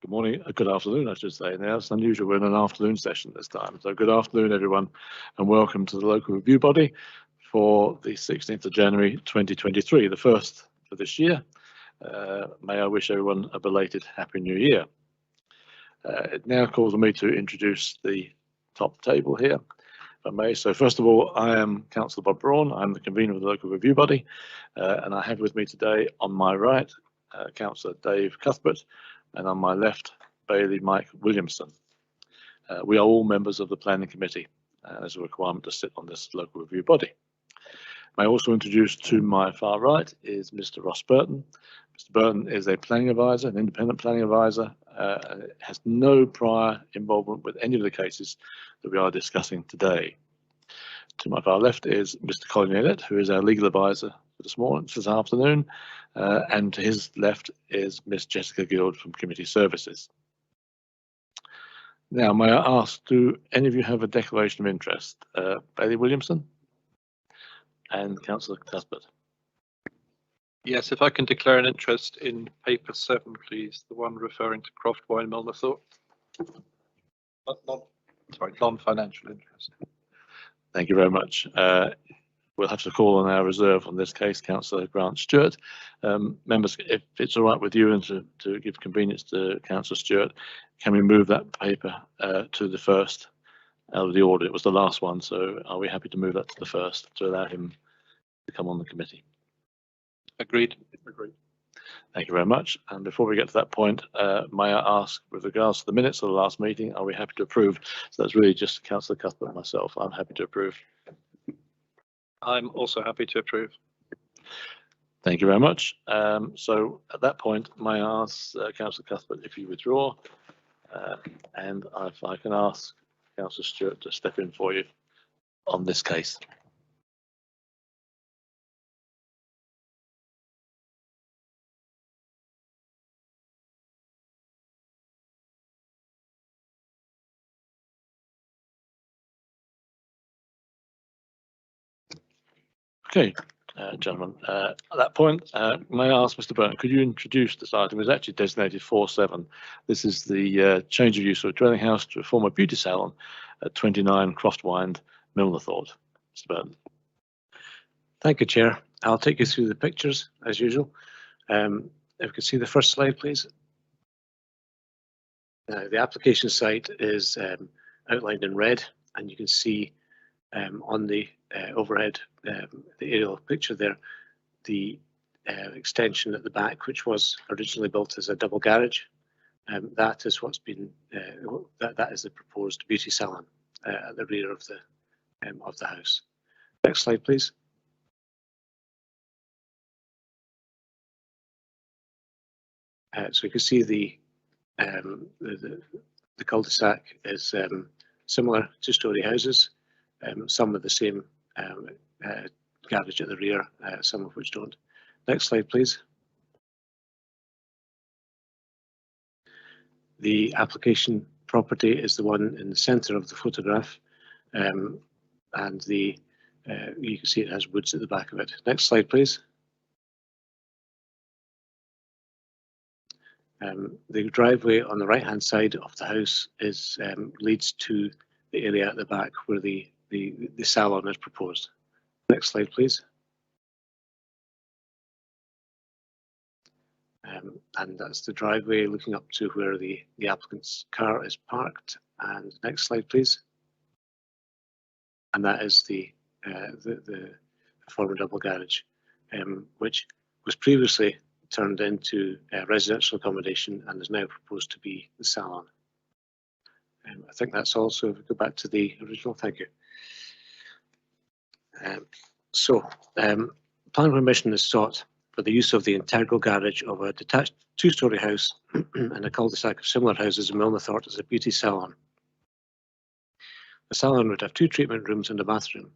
Good morning, good afternoon, I should say. Now, it's unusual, we're in an afternoon session this time. So good afternoon, everyone, and welcome to the local review body for the 16th of January 2023, the first for this year. May I wish everyone a belated Happy New Year. It now calls on me to introduce the top table here, if I may. So first of all, I am Councillor Bob Braun. I'm the convener of the local review body, and I have with me today on my right, Councillor Dave Cuthbert, and on my left, Bailey Mike Williamson. We are all members of the planning committee, and there's a requirement to sit on this local review body. May I also introduce to my far right is Mr. Ross Burton. Mr. Burton is a planning advisor, an independent planning advisor, and has no prior involvement with any of the cases that we are discussing today. To my far left is Mr. Colin Elliott, who is our legal advisor for this afternoon, and to his left is Miss Jessica Guild from Community Services. Now, may I ask, do any of you have a declaration of interest? Bailey Williamson and Councillor Cuthbert. Yes, if I can declare an interest in paper 7, please, the one referring to Croft Wine Milnerthorpe. Non-financial interest. Thank you very much. We'll have to call on our reserve on this case, Councillor Grant Stewart. Members, if it's all right with you and to give convenience to Councillor Stewart, can we move that paper to the first out of the order? It was the last one, so are we happy to move that to the first to allow him to come on the committee? Agreed. Agreed. Thank you very much. And before we get to that point, may I ask, with regards to the minutes of the last meeting, are we happy to approve? So that's really just Councillor Cuthbert and myself. I'm happy to approve. I'm also happy to approve. Thank you very much. So at that point, may I ask Councillor Cuthbert if you withdraw, and if I can ask Councillor Stewart to step in for you on this case. Okay, gentlemen, at that point, may I ask Mr. Burton, could you introduce this item? It's actually designated 4.7. This is the change of use of a dwelling house to a former beauty salon at 29 Croft Wine Milnerthorpe. Mr. Burton. Thank you, Chair. I'll take you through the pictures as usual. If we could see the first slide, please. The application site is outlined in red, and you can see on the overhead, the aerial picture there, the extension at the back, which was originally built as a double garage. That is what's been that is the proposed beauty salon at the rear of the house. Next slide, please. So you can see the cul-de-sac is similar two-storey houses. Some with the same garage at the rear, some of which don't. Next slide, please. The application property is the one in the centre of the photograph, and you can see it has woods at the back of it. Next slide, please. The driveway on the right-hand side of the house is leads to the area at the back where the salon is proposed. Next slide, please. And that's the driveway looking up to where the applicant's car is parked. And next slide, please. And that is the former double garage, which was previously turned into residential accommodation and is now proposed to be the salon. I think that's all. So if we go back to the original, thank you. Planning permission is sought for the use of the integral garage of a detached two-storey house and a cul-de-sac of similar houses in Milnerthorpe as a beauty salon. The salon would have 2 treatment rooms and a bathroom.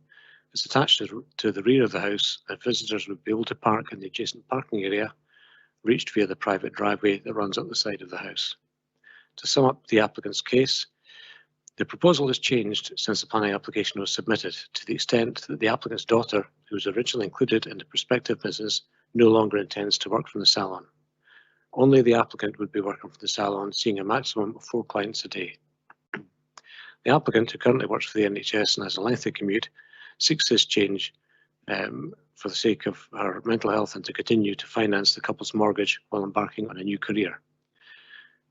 It's attached to the rear of the house, and visitors would be able to park in the adjacent parking area, reached via the private driveway that runs up the side of the house. To sum up the applicant's case, the proposal has changed since the planning application was submitted to the extent that the applicant's daughter, who was originally included in the prospective business, no longer intends to work from the salon. Only the applicant would be working from the salon, seeing a maximum of 4 clients a day. The applicant, who currently works for the NHS and has a lengthy commute, seeks this change for the sake of her mental health and to continue to finance the couple's mortgage while embarking on a new career.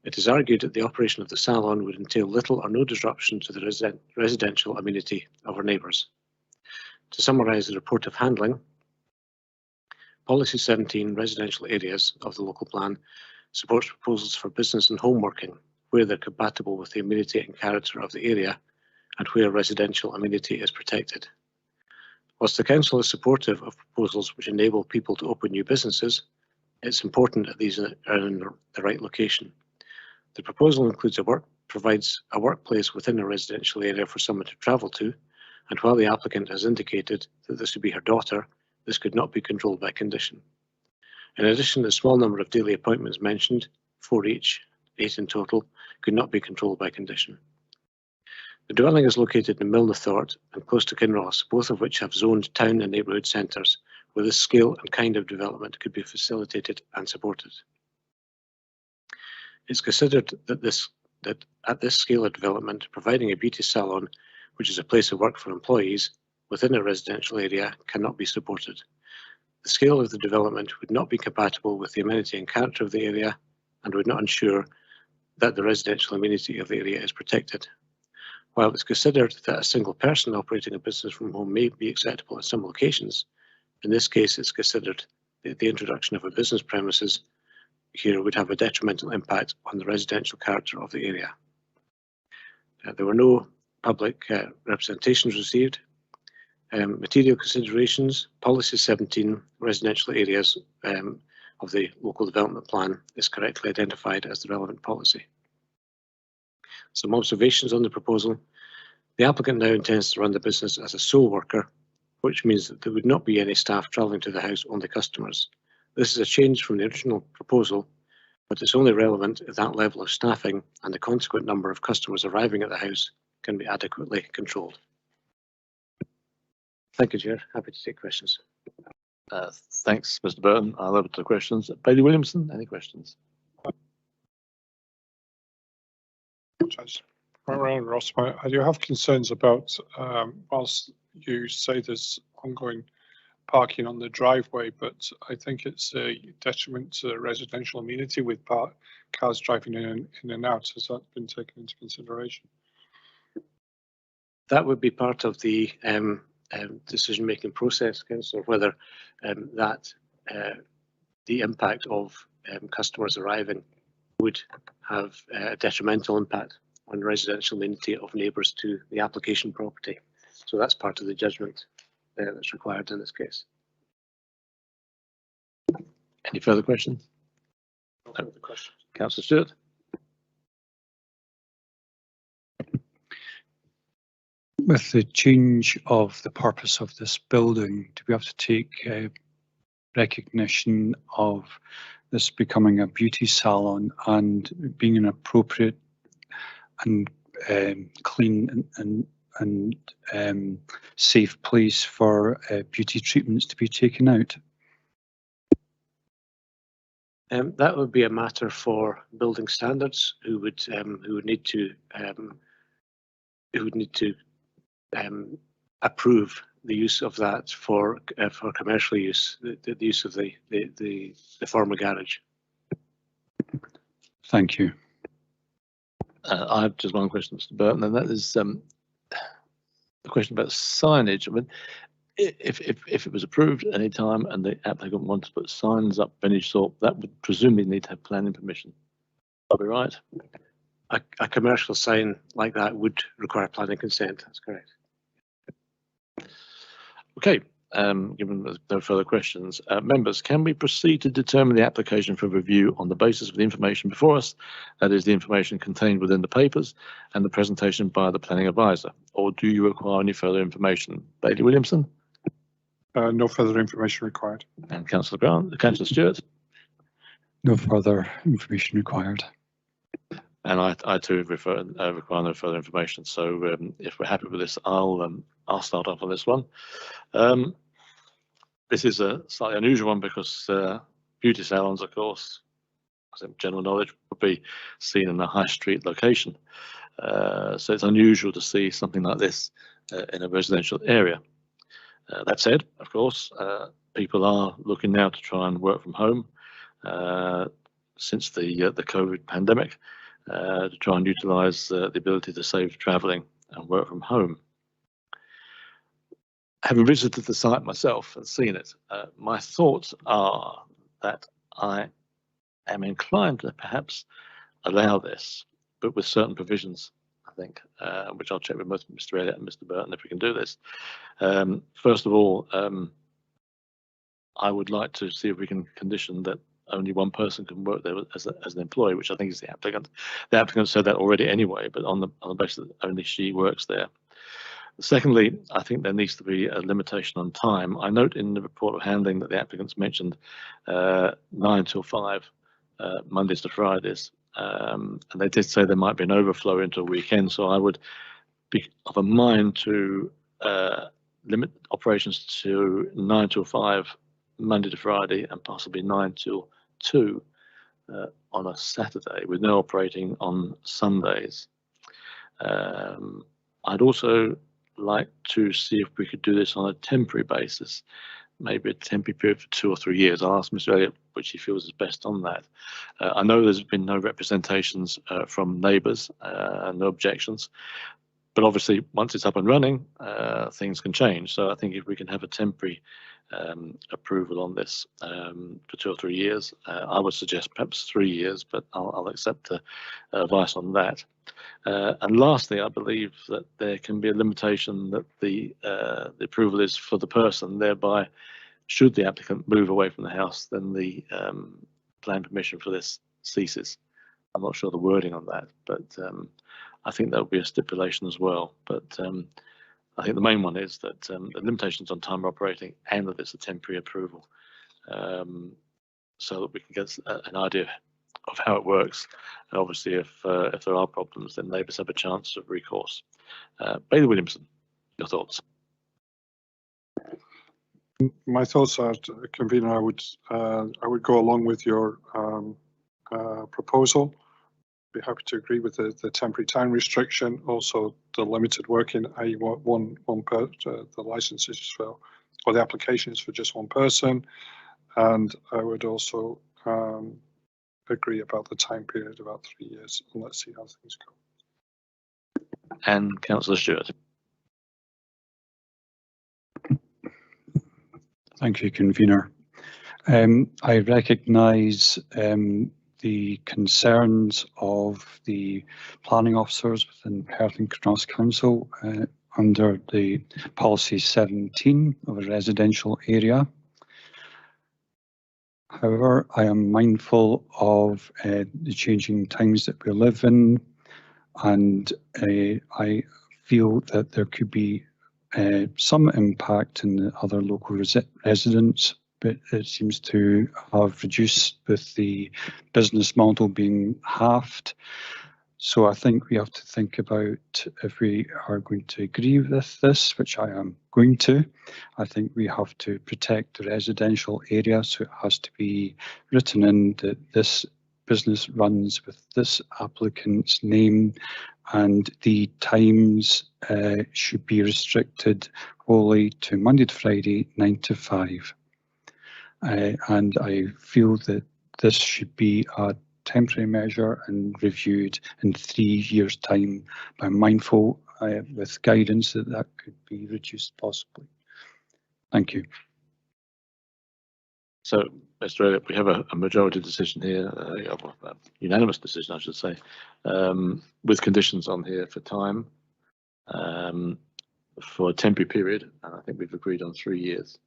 It is argued that the operation of the salon would entail little or no disruption to the residential amenity of her neighbours. To summarise the report of handling, Policy 17, residential areas of the local plan, supports proposals for business and home working where they're compatible with the amenity and character of the area and where residential amenity is protected. Whilst the Council is supportive of proposals which enable people to open new businesses, it's important that these are in the right location. The proposal provides a workplace within a residential area for someone to travel to, and while the applicant has indicated that this would be her daughter, this could not be controlled by condition. In addition, the small number of daily appointments mentioned, 4 each, 8 in total, could not be controlled by condition. The dwelling is located in Milnathort and close to Kinross, both of which have zoned town and neighbourhood centres, where this scale and kind of development could be facilitated and supported. It's considered that at this scale of development, providing a beauty salon, which is a place of work for employees, within a residential area cannot be supported. The scale of the development would not be compatible with the amenity and character of the area and would not ensure that the residential amenity of the area is protected. While it's considered that a single person operating a business from home may be acceptable in some locations, in this case it's considered that the introduction of a business premises here would have a detrimental impact on the residential character of the area. There were no public representations received. Material considerations, Policy 17, residential areas of the local development plan is correctly identified as the relevant policy. Some observations on the proposal. The applicant now intends to run the business as a sole worker, which means that there would not be any staff travelling to the house, only customers. This is a change from the original proposal, but it's only relevant if that level of staffing and the consequent number of customers arriving at the house can be adequately controlled. Thank you, Chair. Happy to take questions. Thanks, Mr. Burton. I'll open to questions. Bailey Williamson, any questions? Around Ross, I do have concerns about whilst you say there's ongoing parking on the driveway, but I think it's a detriment to residential amenity with cars driving in and out. Has that been taken into consideration? That would be part of the decision-making process, Councillor, whether the impact of customers arriving would have a detrimental impact on residential amenity of neighbours to the application property. So that's part of the judgment that's required in this case. Any further questions? No further questions. Councillor Stewart. With the change of the purpose of this building, to be able to take recognition of this becoming a beauty salon and being an appropriate and clean and safe place for beauty treatments to be taken out? That would be a matter for building standards, who would need to approve the use of that for commercial use, the use of the former garage. Thank you. I have just one question, Mr. Burton, and that is the question about signage. I mean, if it was approved at any time and the applicant wanted to put signs up of any sort, that would presumably need to have planning permission. I'll be right. A commercial sign like that would require planning consent. That's correct. Okay. Given there's no further questions, members, can we proceed to determine the application for review on the basis of the information before us, that is the information contained within the papers and the presentation by the planning advisor, or do you require any further information? Bailey Williamson? No further information required. And Councillor Grant, Councillor Stewart? No further information required. And I too require no further information. So if we're happy with this, I'll start off on this one. This is a slightly unusual one because beauty salons, of course, general knowledge, would be seen in a high street location. So it's unusual to see something like this in a residential area. That said, of course, people are looking now to try and work from home since the COVID pandemic, to try and utilise the ability to save travelling and work from home. Having visited the site myself and seen it, my thoughts are that I am inclined to perhaps allow this, but with certain provisions, I think, which I'll check with both Mr. Elliott and Mr. Burton if we can do this. First of all, I would like to see if we can condition that only one person can work there as an employee, which I think is the applicant. The applicant said that already anyway, but on the basis that only she works there. Secondly, I think there needs to be a limitation on time. I note in the report of handling that the applicants mentioned 9 till 5, Mondays to Fridays, and they did say there might be an overflow into a weekend, so I would be of a mind to limit operations to 9 till 5, Monday to Friday, and possibly 9 till 2 on a Saturday, with no operating on Sundays. I'd also like to see if we could do this on a temporary basis, maybe a temporary period for 2 or 3 years. I'll ask Mr. Elliott which he feels is best on that. I know there's been no representations from neighbours, no objections, but obviously once it's up and running, things can change. So I think if we can have a temporary approval on this for 2 or 3 years, I would suggest perhaps 3 years, but I'll accept advice on that. And lastly, I believe that there can be a limitation that the approval is for the person, thereby should the applicant move away from the house, then the plan permission for this ceases. I'm not sure the wording on that, but I think that would be a stipulation as well. But I think the main one is that the limitations on time operating and that it's a temporary approval, so that we can get an idea of how it works. And obviously, if there are problems, then neighbours have a chance of recourse. Bailey Williamson, your thoughts? My thoughts are, convener, I would go along with your proposal. Be happy to agree with the temporary time restriction. Also, the limited working, i.e., the license is for, or the application is for just one person, and I would also agree about the time period, about 3 years, and let's see how things go. And Councillor Stewart. Thank you, convener. I recognise the concerns of the planning officers within Perth and Kinross Council under the policy 17 of a residential area. However, I am mindful of the changing times that we live in, and I feel that there could be some impact in the other local residents, but it seems to have reduced with the business model being halved. So I think we have to think about, if we are going to agree with this, which I am going to, I think we have to protect the residential area. So it has to be written in that this business runs with this applicant's name, and the times should be restricted wholly to Monday to Friday, 9 to 5. And I feel that this should be a temporary measure and reviewed in 3 years' time, but I'm mindful with guidance that could be reduced possibly. Thank you. So, Mr. Elliott, we have a majority decision here, a unanimous decision, I should say, with conditions on here for time, for a temporary period, and I think we've agreed on 3 years.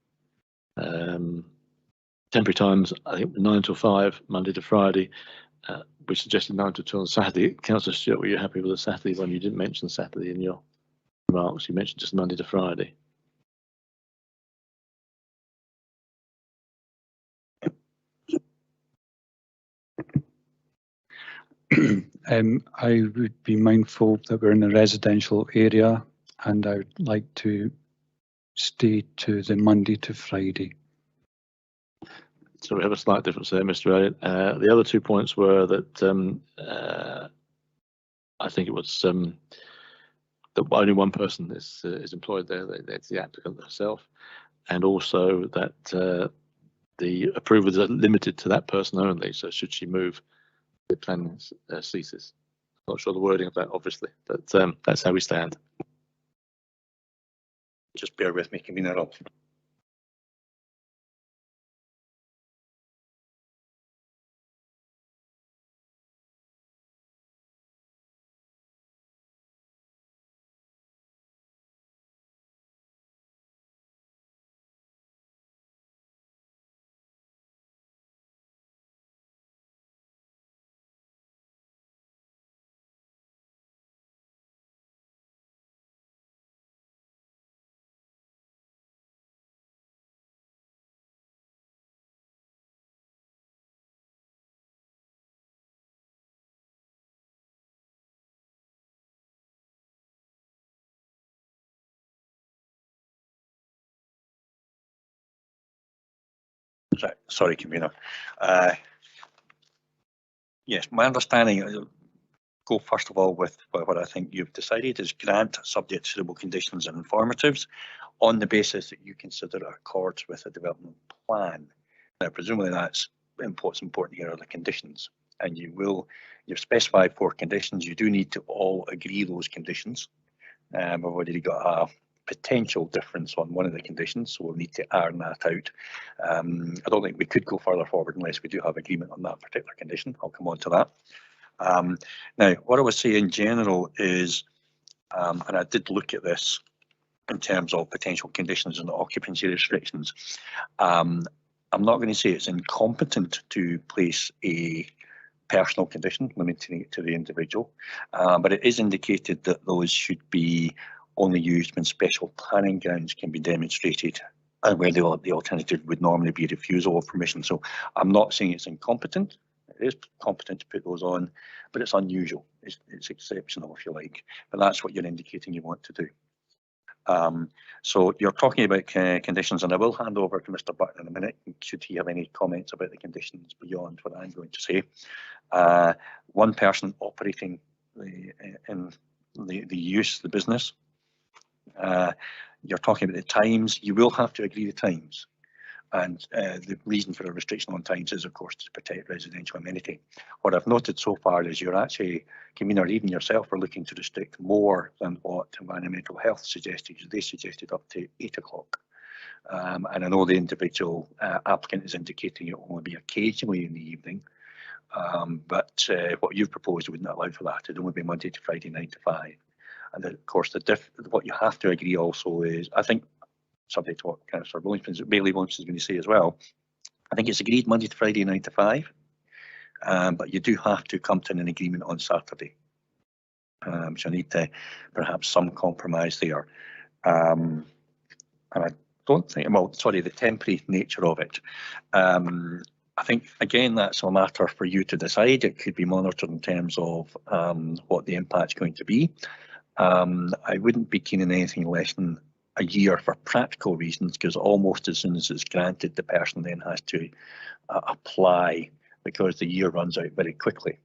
Temporary times, I think 9 till 5, Monday to Friday. We suggested 9 till 2 on Saturday. Councillor Stewart, were you happy with the Saturday one? You didn't mention Saturday in your remarks. You mentioned just Monday to Friday. I would be mindful that we're in a residential area, and I would like to stay to the Monday to Friday. So we have a slight difference there, Mr. Elliott. The other 2 points were that I think it was that only one person is employed there. That's the applicant herself, and also that the approvals are limited to that person only. So should she move, the plan ceases. Not sure the wording of that, obviously, but that's how we stand. Just bear with me, Convener. Sorry, Convener. Yes, my understanding, go first of all with what I think you've decided is grant subject to suitable conditions and informatives on the basis that you consider it accords with a development plan. Now, presumably that's what's important here are the conditions, and you've specified 4 conditions. You do need to all agree those conditions. We've already got a potential difference on one of the conditions, so we'll need to iron that out. I don't think we could go further forward unless we do have agreement on that particular condition. I'll come on to that. Now, what I would say in general is, and I did look at this in terms of potential conditions and occupancy restrictions. I'm not going to say it's incompetent to place a personal condition limiting it to the individual, but it is indicated that those should be only used when special planning grounds can be demonstrated and where the alternative would normally be refusal of permission. So I'm not saying it's incompetent. It is competent to put those on, but it's unusual. It's exceptional, if you like. But that's what you're indicating you want to do. So you're talking about conditions, and I will hand over to Mr. Button in a minute, should he have any comments about the conditions beyond what I'm going to say. One person operating in the use, the business. You're talking about the times. You will have to agree the times. And the reason for a restriction on times is, of course, to protect residential amenity. What I've noted so far is you're actually, Convener, even yourself, are looking to restrict more than what Environmental Health suggested. They suggested up to 8 o'clock. And I know the individual applicant is indicating it will only be occasionally in the evening. But what you've proposed wouldn't allow for that. It'd only be Monday to Friday, 9 to 5. And of course, what you have to agree also is, I think, subject to what Councillor Bailey wants to say as well, I think it's agreed Monday to Friday, 9 to 5, but you do have to come to an agreement on Saturday. So I need to perhaps some compromise there. And I don't think, well, sorry, the temporary nature of it. I think, again, that's a matter for you to decide. It could be monitored in terms of what the impact's going to be. I wouldn't be keen on anything less than a year for practical reasons, because almost as soon as it's granted, the person then has to apply, because the year runs out very quickly.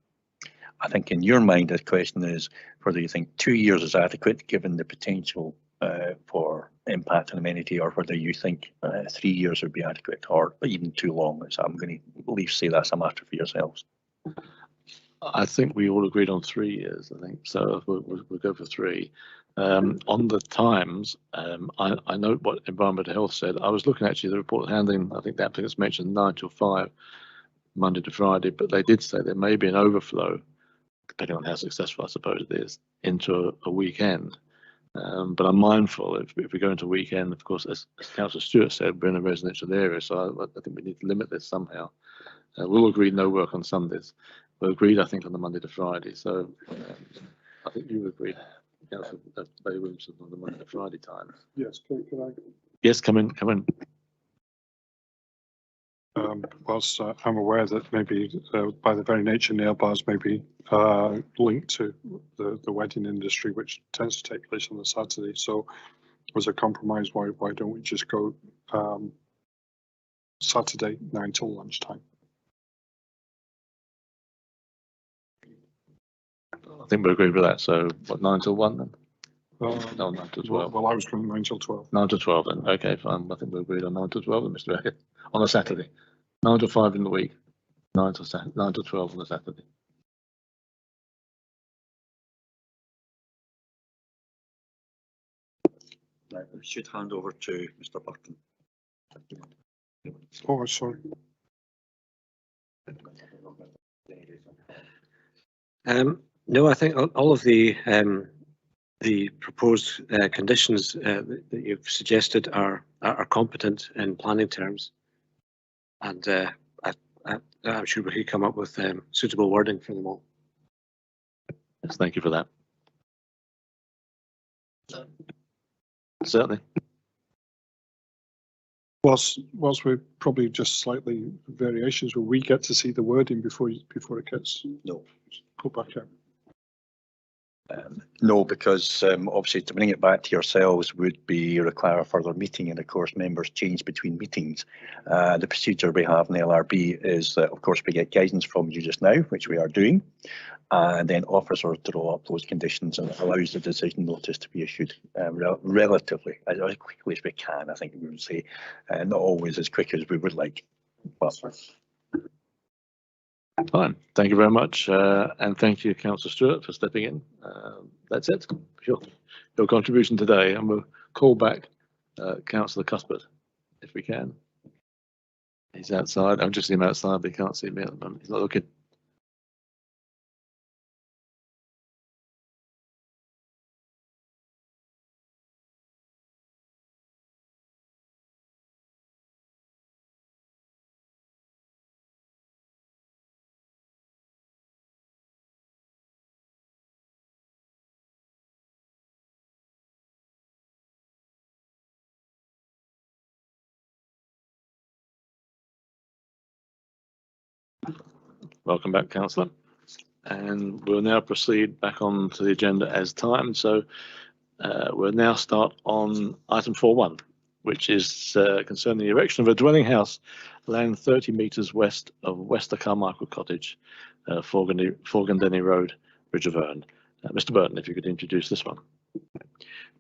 I think in your mind, the question is whether you think 2 years is adequate, given the potential for impact on amenity, or whether you think 3 years would be adequate, or even too long. So I'm going to say that's a matter for yourselves. I think we all agreed on 3 years, I think, so we'll go for 3. On the times, I note what Environmental Health said. I was looking actually at the report handling, I think the applicants mentioned 9 till 5, Monday to Friday, but they did say there may be an overflow, depending on how successful I suppose it is, into a weekend. But I'm mindful if we go into a weekend, of course, as Councillor Stewart said, we're in a residential area, so I think we need to limit this somehow. We'll agree no work on Sundays. We'll agreed, I think, on the Monday to Friday. So I think you agreed, Councillor Bailey Williamson, on the Monday to Friday time. Yes, can I? Yes, come in, come in. Whilst I'm aware that maybe by the very nature nail bars may be linked to the wedding industry, which tends to take place on the Saturday. So as a compromise, why don't we just go Saturday 9 till lunchtime. I think we agree with that. So what, 9 till 1 then? No, 9 till 12. Well, I was going 9 till 12. 9 to 12 then. Okay, fine. I think we agreed on 9 to 12 then, Mr. Hackett. On a Saturday. 9 to 5 in the week. 9 to 12 on a Saturday. Right, we should hand over to Mr. Burton. Oh, sorry. No, I think all of the proposed conditions that you've suggested are competent in planning terms, and I'm sure we could come up with suitable wording for them all. Yes, thank you for that. Certainly. Whilst we're probably just slightly variations, will we get to see the wording before it gets No. put back out? No, because obviously to bring it back to yourselves would be require a further meeting, and of course members change between meetings. The procedure we have in the LRB is that of course we get guidance from you just now, which we are doing, and then officers draw up those conditions, and it allows the decision notice to be issued relatively as quickly as we can. I think we would say not always as quick as we would like, but Fine. Thank you very much. And thank you, Councillor Stewart, for stepping in. That's it. Your contribution today. And we'll call back Councillor Cuthbert if we can. He's outside. I'm just seeing him outside, but he can't see me at the moment. He's not looking. Welcome back, Councillor. And we'll now proceed back on to the agenda as timed. So we'll now start on item 4.1, which is concerning the erection of a dwelling house land 30 metres west of Wester Carmichael Cottage, Forgandenny Road, Bridge of Erne. Mr. Burton, if you could introduce this one.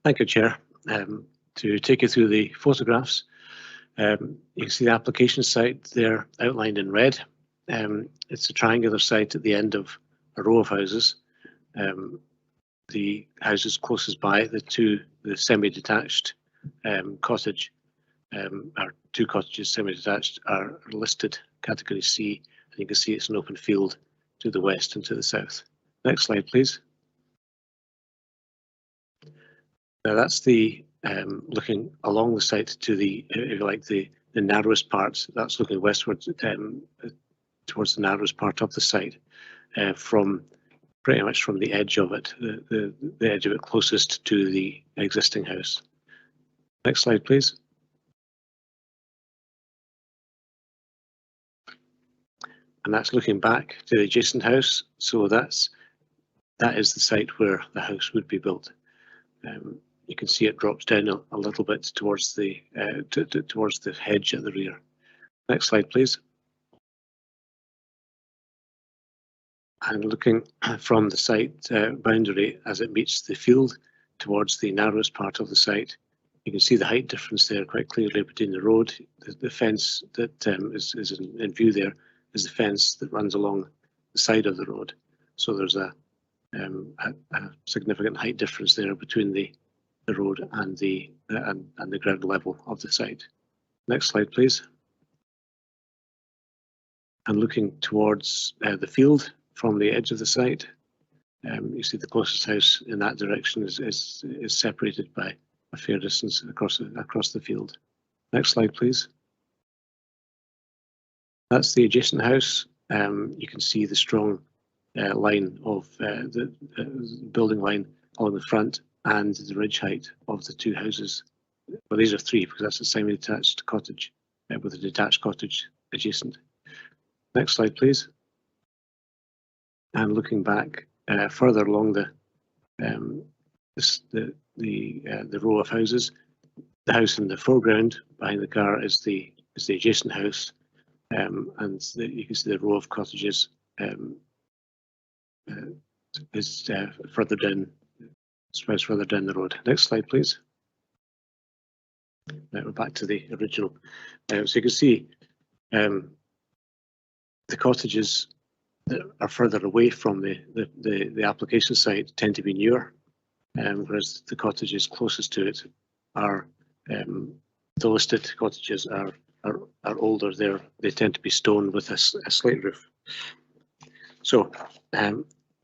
Thank you, Chair. To take you through the photographs, you can see the application site there outlined in red. It's a triangular site at the end of a row of houses. The houses closest by, the semi-detached cottage, or two cottages semi-detached, are listed category C, and you can see it's an open field to the west and to the south. Next slide, please. Now that's the looking along the site to the, if you like, the narrowest part. That's looking westwards towards the narrowest part of the site, from pretty much from the edge of it, the edge of it closest to the existing house. Next slide, please. And that's looking back to the adjacent house. So that is the site where the house would be built. You can see it drops down a little bit towards the towards the hedge at the rear. Next slide, please. And looking from the site boundary as it meets the field towards the narrowest part of the site, you can see the height difference there quite clearly between the road. The fence that is in view there is the fence that runs along the side of the road. So there's a significant height difference there between the road and the ground level of the site. Next slide, please. And looking towards the field from the edge of the site, you see the closest house in that direction is separated by a fair distance across the field. Next slide, please. That's the adjacent house. You can see the strong line of the building line along the front and the ridge height of the two houses. Well, these are three because that's a semi-detached cottage with a detached cottage adjacent. Next slide, please. And looking back further along the row of houses, the house in the foreground behind the car is the is the adjacent house, and you can see the row of cottages is further down, spreads further down the road. Next slide, please. Now we're back to the original. So you can see the cottages that are further away from the application site tend to be newer, whereas the cottages closest to it are the listed cottages are older. They tend to be stone with a slate roof. So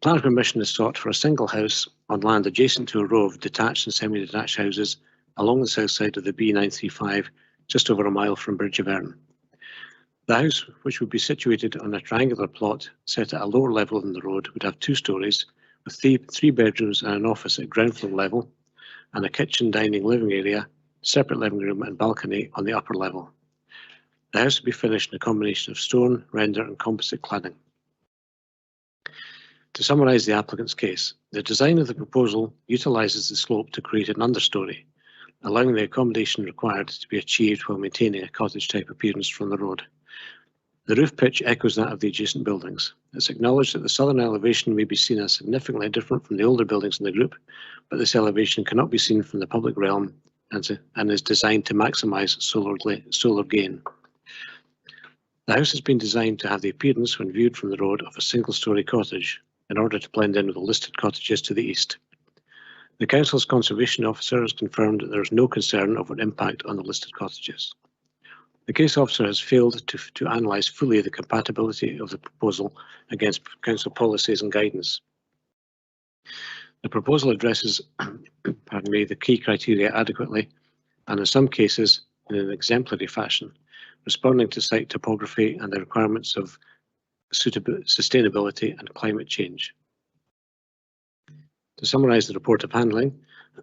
planning permission is sought for a single house on land adjacent to a row of detached and semi-detached houses along the south side of the B935, just over a mile from Bridge of Erne. The house, which would be situated on a triangular plot set at a lower level than the road, would have 2 stories with three bedrooms and an office at ground floor level, and a kitchen, dining, living area, separate living room and balcony on the upper level. The house would be finished in a combination of stone, render and composite cladding. To summarise the applicant's case, the design of the proposal utilises the slope to create an understory, allowing the accommodation required to be achieved while maintaining a cottage-type appearance from the road. The roof pitch echoes that of the adjacent buildings. It's acknowledged that the southern elevation may be seen as significantly different from the older buildings in the group, but this elevation cannot be seen from the public realm and is designed to maximise solar gain. The house has been designed to have the appearance, when viewed from the road, of a single-storey cottage, in order to blend in with the listed cottages to the east. The Council's Conservation Officer has confirmed that there is no concern of an impact on the listed cottages. The case officer has failed to analyse fully the compatibility of the proposal against Council policies and guidance. The proposal addresses the key criteria adequately, and in some cases in an exemplary fashion, responding to site topography and the requirements of sustainability and climate change. To summarise the report of handling,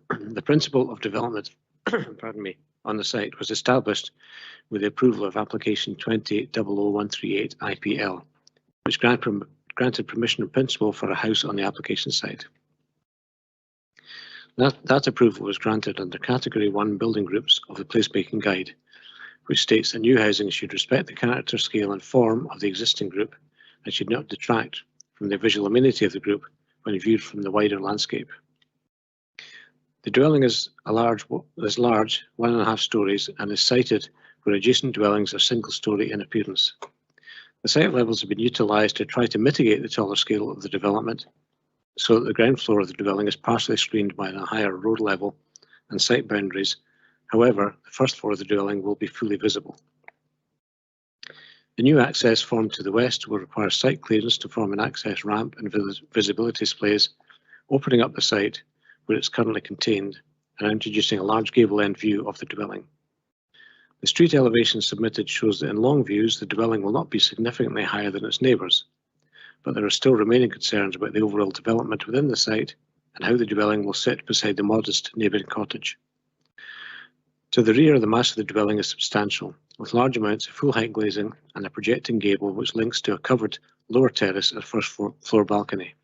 the principle of development on the site was established with the approval of application 20-00138 IPL, which granted permission in principle for a house on the application site. That approval was granted under Category 1 building groups of the Placemaking Guide, which states that new housing should respect the character, scale and form of the existing group and should not detract from the visual amenity of the group when viewed from the wider landscape. The dwelling is large, 1.5 stories, and is sited where adjacent dwellings are single-storey in appearance. The site levels have been utilised to try to mitigate the taller scale of the development, so that the ground floor of the dwelling is partially screened by a higher road level and site boundaries. However, the first floor of the dwelling will be fully visible. The new access formed to the west will require site clearance to form an access ramp and visibility displays, opening up the site where it's currently contained and introducing a large gable end view of the dwelling. The street elevation submitted shows that in long views the dwelling will not be significantly higher than its neighbours, but there are still remaining concerns about the overall development within the site and how the dwelling will sit beside the modest neighbouring cottage. To the rear, the mass of the dwelling is substantial, with large amounts of full-height glazing and a projecting gable which links to a covered lower terrace and first floor balcony.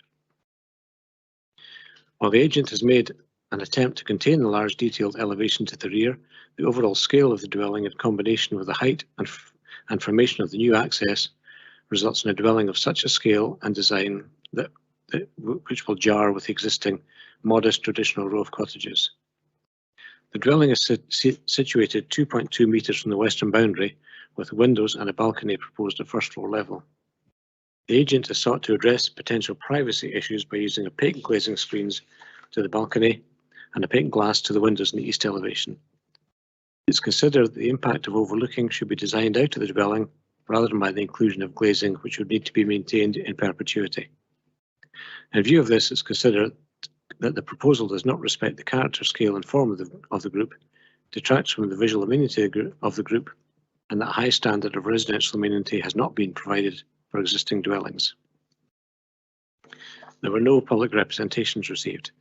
While the agent has made an attempt to contain the large detailed elevation to the rear, the overall scale of the dwelling in combination with the height and formation of the new access results in a dwelling of such a scale and design which will jar with the existing modest traditional row of cottages. The dwelling is situated 2.2 metres from the western boundary, with windows and a balcony proposed at first floor level. The agent has sought to address potential privacy issues by using opaque glazing screens to the balcony and opaque glass to the windows in the east elevation. It's considered that the impact of overlooking should be designed out of the dwelling rather than by the inclusion of glazing, which would need to be maintained in perpetuity. In view of this, it's considered that the proposal does not respect the character, scale and form of the group, detracts from the visual amenity of the group, and that a high standard of residential amenity has not been provided for existing dwellings. There were no public representations received.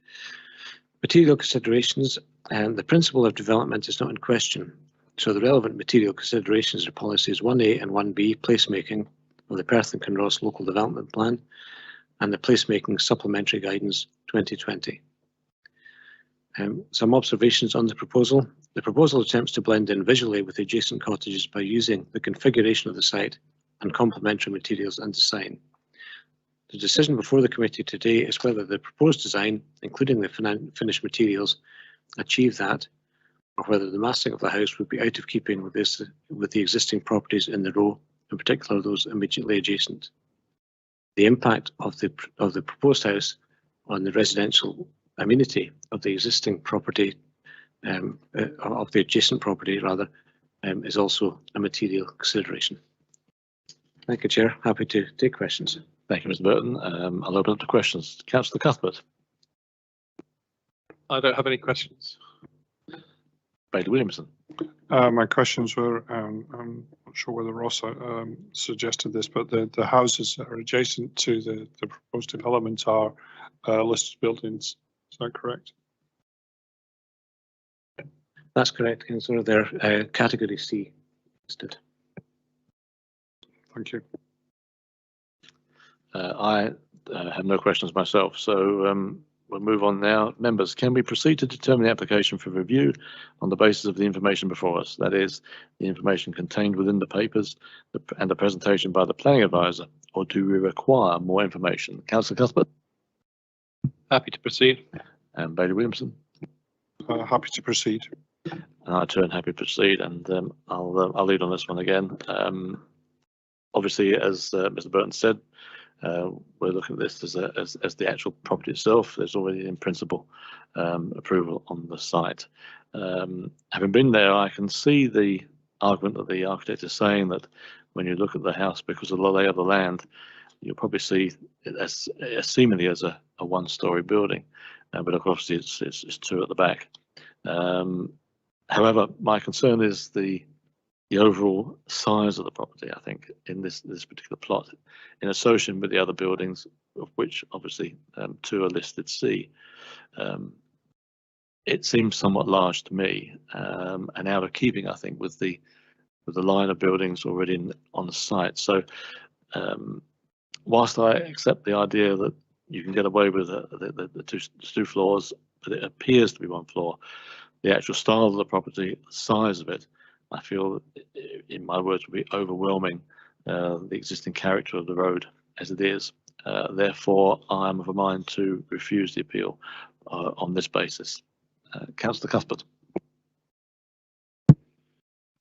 Material considerations, and the principle of development is not in question, so the relevant material considerations are policies 1A and 1B, placemaking of the Perth and Kinross Local Development Plan, and the Placemaking Supplementary Guidance 2020. Some observations on the proposal. The proposal attempts to blend in visually with adjacent cottages by using the configuration of the site and complementary materials and design. The decision before the committee today is whether the proposed design, including the finished materials, achieve that, or whether the massing of the house would be out of keeping with the existing properties in the row, in particular those immediately adjacent. The impact of the proposed house on the residential amenity of the existing property, of the adjacent property rather, is also a material consideration. Thank you, Chair. Happy to take questions. Thank you, Mr. Burton. I'll open up to questions. Councillor Cuthbert. I don't have any questions. Bailey Williamson. My questions were, I'm not sure whether Ross suggested this, but the houses that are adjacent to the proposed development are listed buildings. Is that correct? That's correct, Councillor. They're category C listed. Thank you. I have no questions myself, so we'll move on now. Members, can we proceed to determine the application for review on the basis of the information before us? That is, the information contained within the papers and the presentation by the planning advisor, or do we require more information? Councillor Cuthbert. Happy to proceed. And Bailey Williamson. Happy to proceed. And I turn happy to proceed, and I'll lead on this one again. Obviously, as Mr. Burton said, we're looking at this as the actual property itself. There's already in principle approval on the site. Having been there, I can see the argument that the architect is saying that when you look at the house, because of the lay of the land, you'll probably see it as seemingly as a one-storey building, but of course it's two at the back. However, my concern is the overall size of the property. I think in this particular plot, in association with the other buildings, of which obviously two are listed C, it seems somewhat large to me, and out of keeping, I think, with the line of buildings already on the site. So, whilst I accept the idea that you can get away with the two floors, but it appears to be one floor, the actual style of the property, the size of it, I feel, in my words, would be overwhelming the existing character of the road as it is. Therefore, I am of a mind to refuse the appeal on this basis. Councillor Cuthbert.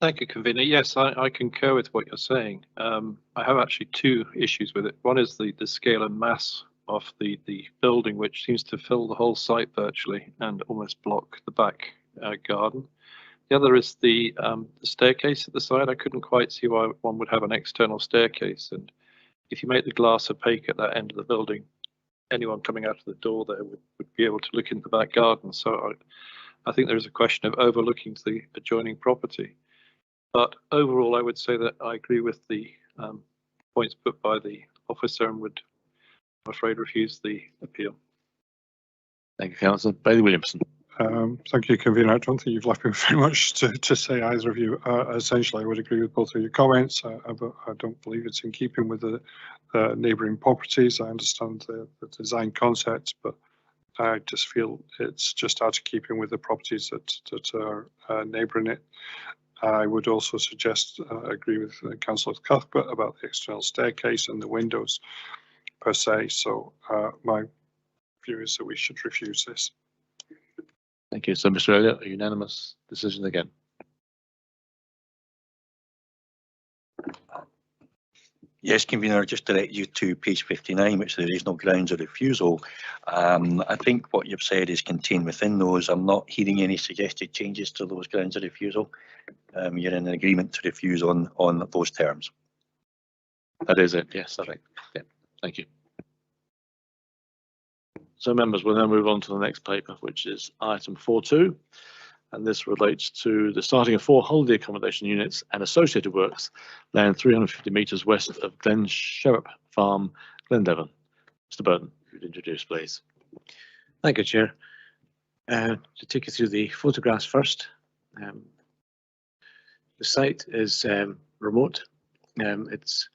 Thank you, Convener. Yes, I concur with what you're saying. I have actually two issues with it. One is the scale and mass of the building, which seems to fill the whole site virtually and almost block the back garden. The other is the staircase at the side. I couldn't quite see why one would have an external staircase. And if you make the glass opaque at that end of the building, anyone coming out of the door there would be able to look into the back garden. So I think there is a question of overlooking to the adjoining property. But overall, I would say that I agree with the points put by the officer and would, I'm afraid, refuse the appeal. Thank you, Councillor. Bailey Williamson. Thank you, Convener. I don't think you've left me very much to say, either of you. Essentially, I would agree with both of your comments. I don't believe it's in keeping with the neighbouring properties. I understand the design concept, but I just feel it's just out of keeping with the properties that are neighbouring it. I would also suggest, agree with Councillor Cuthbert about the external staircase and the windows per se. So my view is that we should refuse this. Thank you. So, Mr. Elliott, a unanimous decision again. Yes, Convener, just direct you to page 59, which there is no grounds of refusal. I think what you've said is contained within those. I'm not hearing any suggested changes to those grounds of refusal. You're in agreement to refuse on those terms. That is it. Yes, I think. Yeah. Thank you. So, members, we'll now move on to the next paper, which is item 4.2, and this relates to the starting of 4 holiday accommodation units and associated works, land 350 metres west of Glen Sherrup Farm, Glendevon. Mr. Burton, if you'd introduce, please. Thank you, Chair. To take you through the photographs first, the site is remote. It's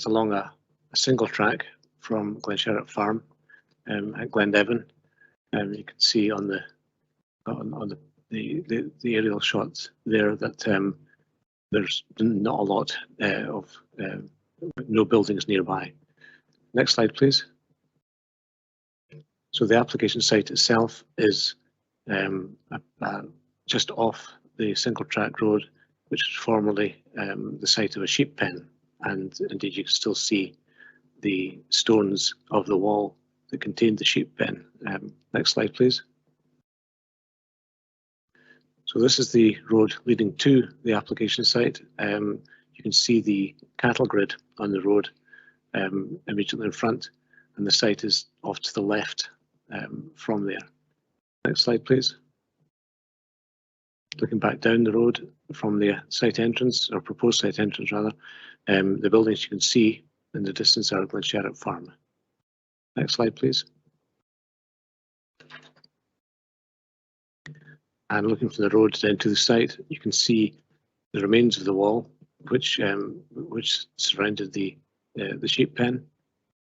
along a single track from Glen Sherrup Farm at Glendevon. You can see on the on the aerial shots there that there's not a lot of no buildings nearby. Next slide, please. So the application site itself is just off the single track road, which was formerly the site of a sheep pen, and indeed you can still see the stones of the wall that contained the sheep pen. Next slide, please. So this is the road leading to the application site. You can see the cattle grid on the road immediately in front, and the site is off to the left from there. Next slide, please. Looking back down the road from the site entrance, or proposed site entrance rather, the buildings you can see in the distance are Glensherritt Farm. Next slide, please. And looking from the road down to the site, you can see the remains of the wall, which surrounded the sheep pen,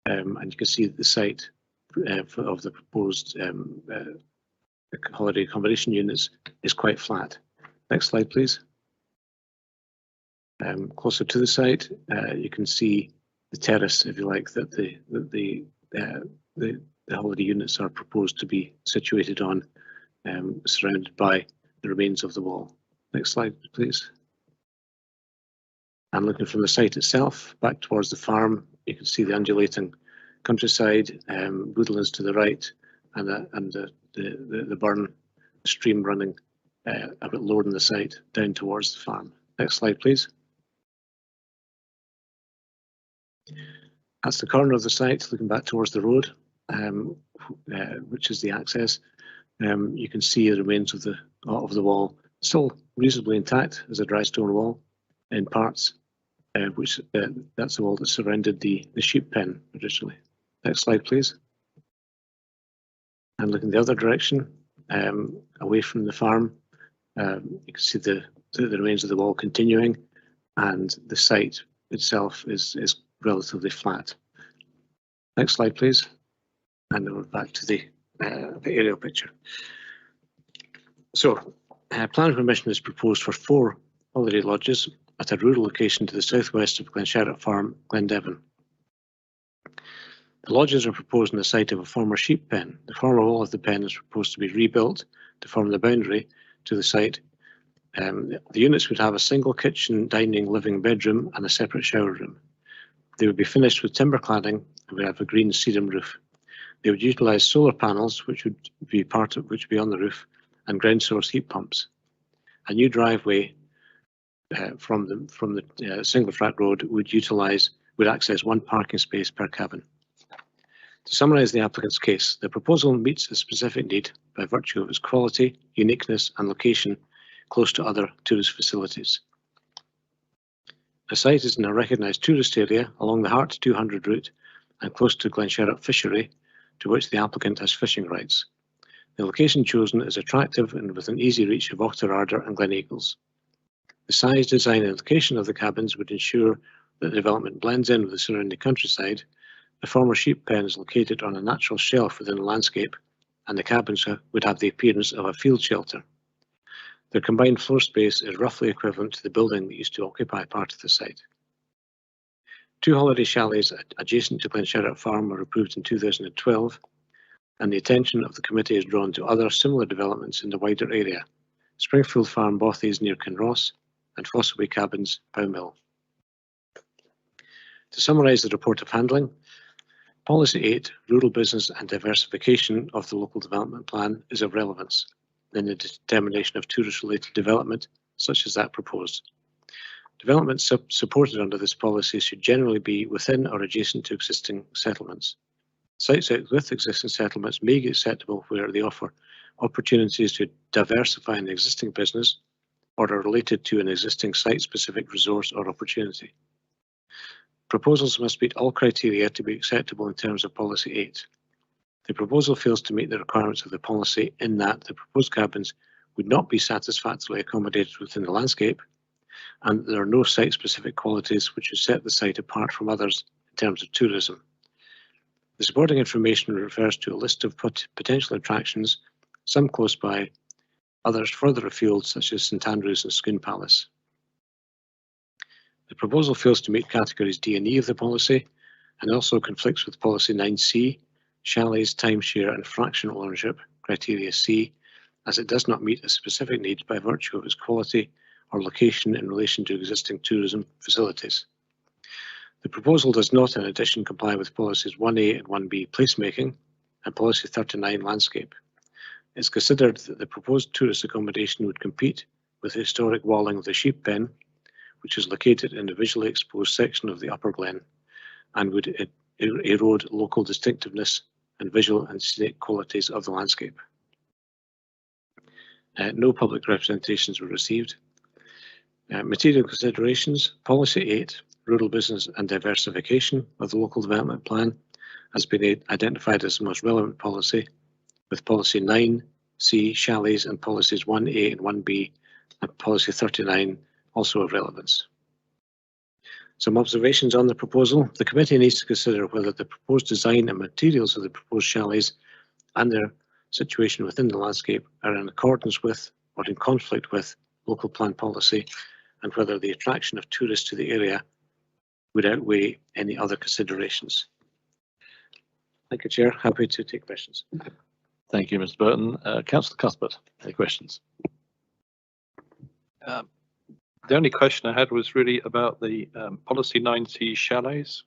and you can see that the site of the proposed holiday accommodation units is quite flat. Next slide, please. Closer to the site, you can see the terrace, if you like, that the holiday units are proposed to be situated on, surrounded by the remains of the wall. Next slide, please. And looking from the site itself back towards the farm, you can see the undulating countryside, woodlands to the right, and the burn stream running a bit lower than the site down towards the farm. Next slide, please. That's the corner of the site looking back towards the road, which is the access. You can see the remains of the wall, still reasonably intact as a dry stone wall in parts, which that's the wall that surrounded the sheep pen originally. Next slide, please. And looking the other direction, away from the farm, you can see the remains of the wall continuing, and the site itself is relatively flat. Next slide, please. And then we're back to the aerial picture. So, planning permission is proposed for 4 holiday lodges at a rural location to the southwest of Glensherritt Farm, Glendevon. The lodges are proposed on the site of a former sheep pen. The former wall of the pen is proposed to be rebuilt to form the boundary to the site. The units would have a single kitchen, dining, living, bedroom, and a separate shower room. They would be finished with timber cladding and would have a green sedum roof. They would utilise solar panels, which would be on the roof, and ground source heat pumps. A new driveway from the single track road would access 1 parking space per cabin. To summarise the applicant's case, the proposal meets a specific need by virtue of its quality, uniqueness, and location close to other tourist facilities. The site is in a recognised tourist area along the Hart 200 route and close to Glensherritt Fishery, to which the applicant has fishing rights. The location chosen is attractive and within easy reach of Auchterarder and Glen Eagles. The size, design and location of the cabins would ensure that the development blends in with the surrounding countryside. The former sheep pen is located on a natural shelf within the landscape, and the cabins would have the appearance of a field shelter. Their combined floor space is roughly equivalent to the building that used to occupy part of the site. 2 holiday chalets adjacent to Glensherritt Farm were approved in 2012, and the attention of the committee is drawn to other similar developments in the wider area: Springfield Farm Bothies near Kinross and Fossaway Cabins, Bow Mill. To summarise the report of handling, Policy 8, Rural Business and Diversification of the Local Development Plan, is of relevance in the determination of tourist-related development, such as that proposed. Development supported under this policy should generally be within or adjacent to existing settlements. Sites with existing settlements may be acceptable where they offer opportunities to diversify an existing business or are related to an existing site-specific resource or opportunity. Proposals must meet all criteria to be acceptable in terms of Policy 8. The proposal fails to meet the requirements of the policy in that the proposed cabins would not be satisfactorily accommodated within the landscape, and there are no site-specific qualities which would set the site apart from others in terms of tourism. The supporting information refers to a list of potential attractions, some close by, others further afield, such as St Andrews and Scone Palace. The proposal fails to meet categories D and E of the policy and also conflicts with policy 9C, chalets, timeshare and fractional ownership, criteria C, as it does not meet a specific need by virtue of its quality or location in relation to existing tourism facilities. The proposal does not, in addition, comply with policies 1A and 1B placemaking and policy 39 landscape. It's considered that the proposed tourist accommodation would compete with the historic walling of the Sheep Pen, which is located in a visually exposed section of the Upper Glen, and would erode local distinctiveness and visual and scenic qualities of the landscape. No public representations were received. Material considerations, policy 8, rural business and diversification of the local development plan has been identified as the most relevant policy, with policy 9C, chalets, and policies 1A and 1B, and policy 39 also of relevance. Some observations on the proposal. The committee needs to consider whether the proposed design and materials of the proposed chalets and their situation within the landscape are in accordance with or in conflict with local plan policy, and whether the attraction of tourists to the area would outweigh any other considerations. Thank you, Chair. Happy to take questions. Thank you, Mr. Burton. Councillor Cuthbert, any questions? The only question I had was really about the policy 9C chalets.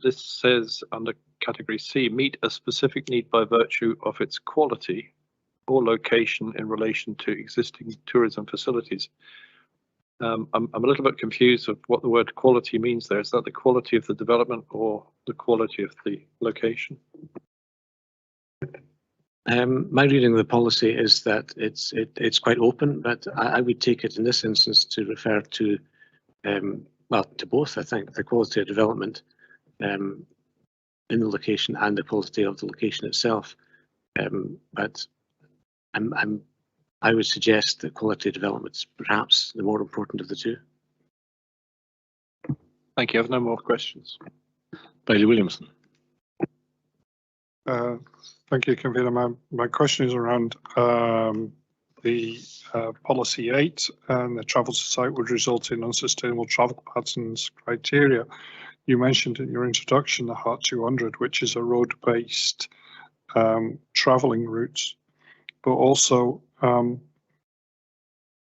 This says under category C, meet a specific need by virtue of its quality or location in relation to existing tourism facilities. I'm a little bit confused of what the word quality means there. Is that the quality of the development or the quality of the location? My reading of the policy is that it's quite open, but I would take it in this instance to refer to, well, to both, I think, the quality of development in the location and the quality of the location itself. But I would suggest that quality of development is perhaps the more important of the two. Thank you. I have no more questions. Bailey Williamson. Thank you, Convener. My question is around the policy 8 and the travel to site would result in unsustainable travel patterns criteria. You mentioned in your introduction the Heart 200, which is a road-based travelling route, but also I'm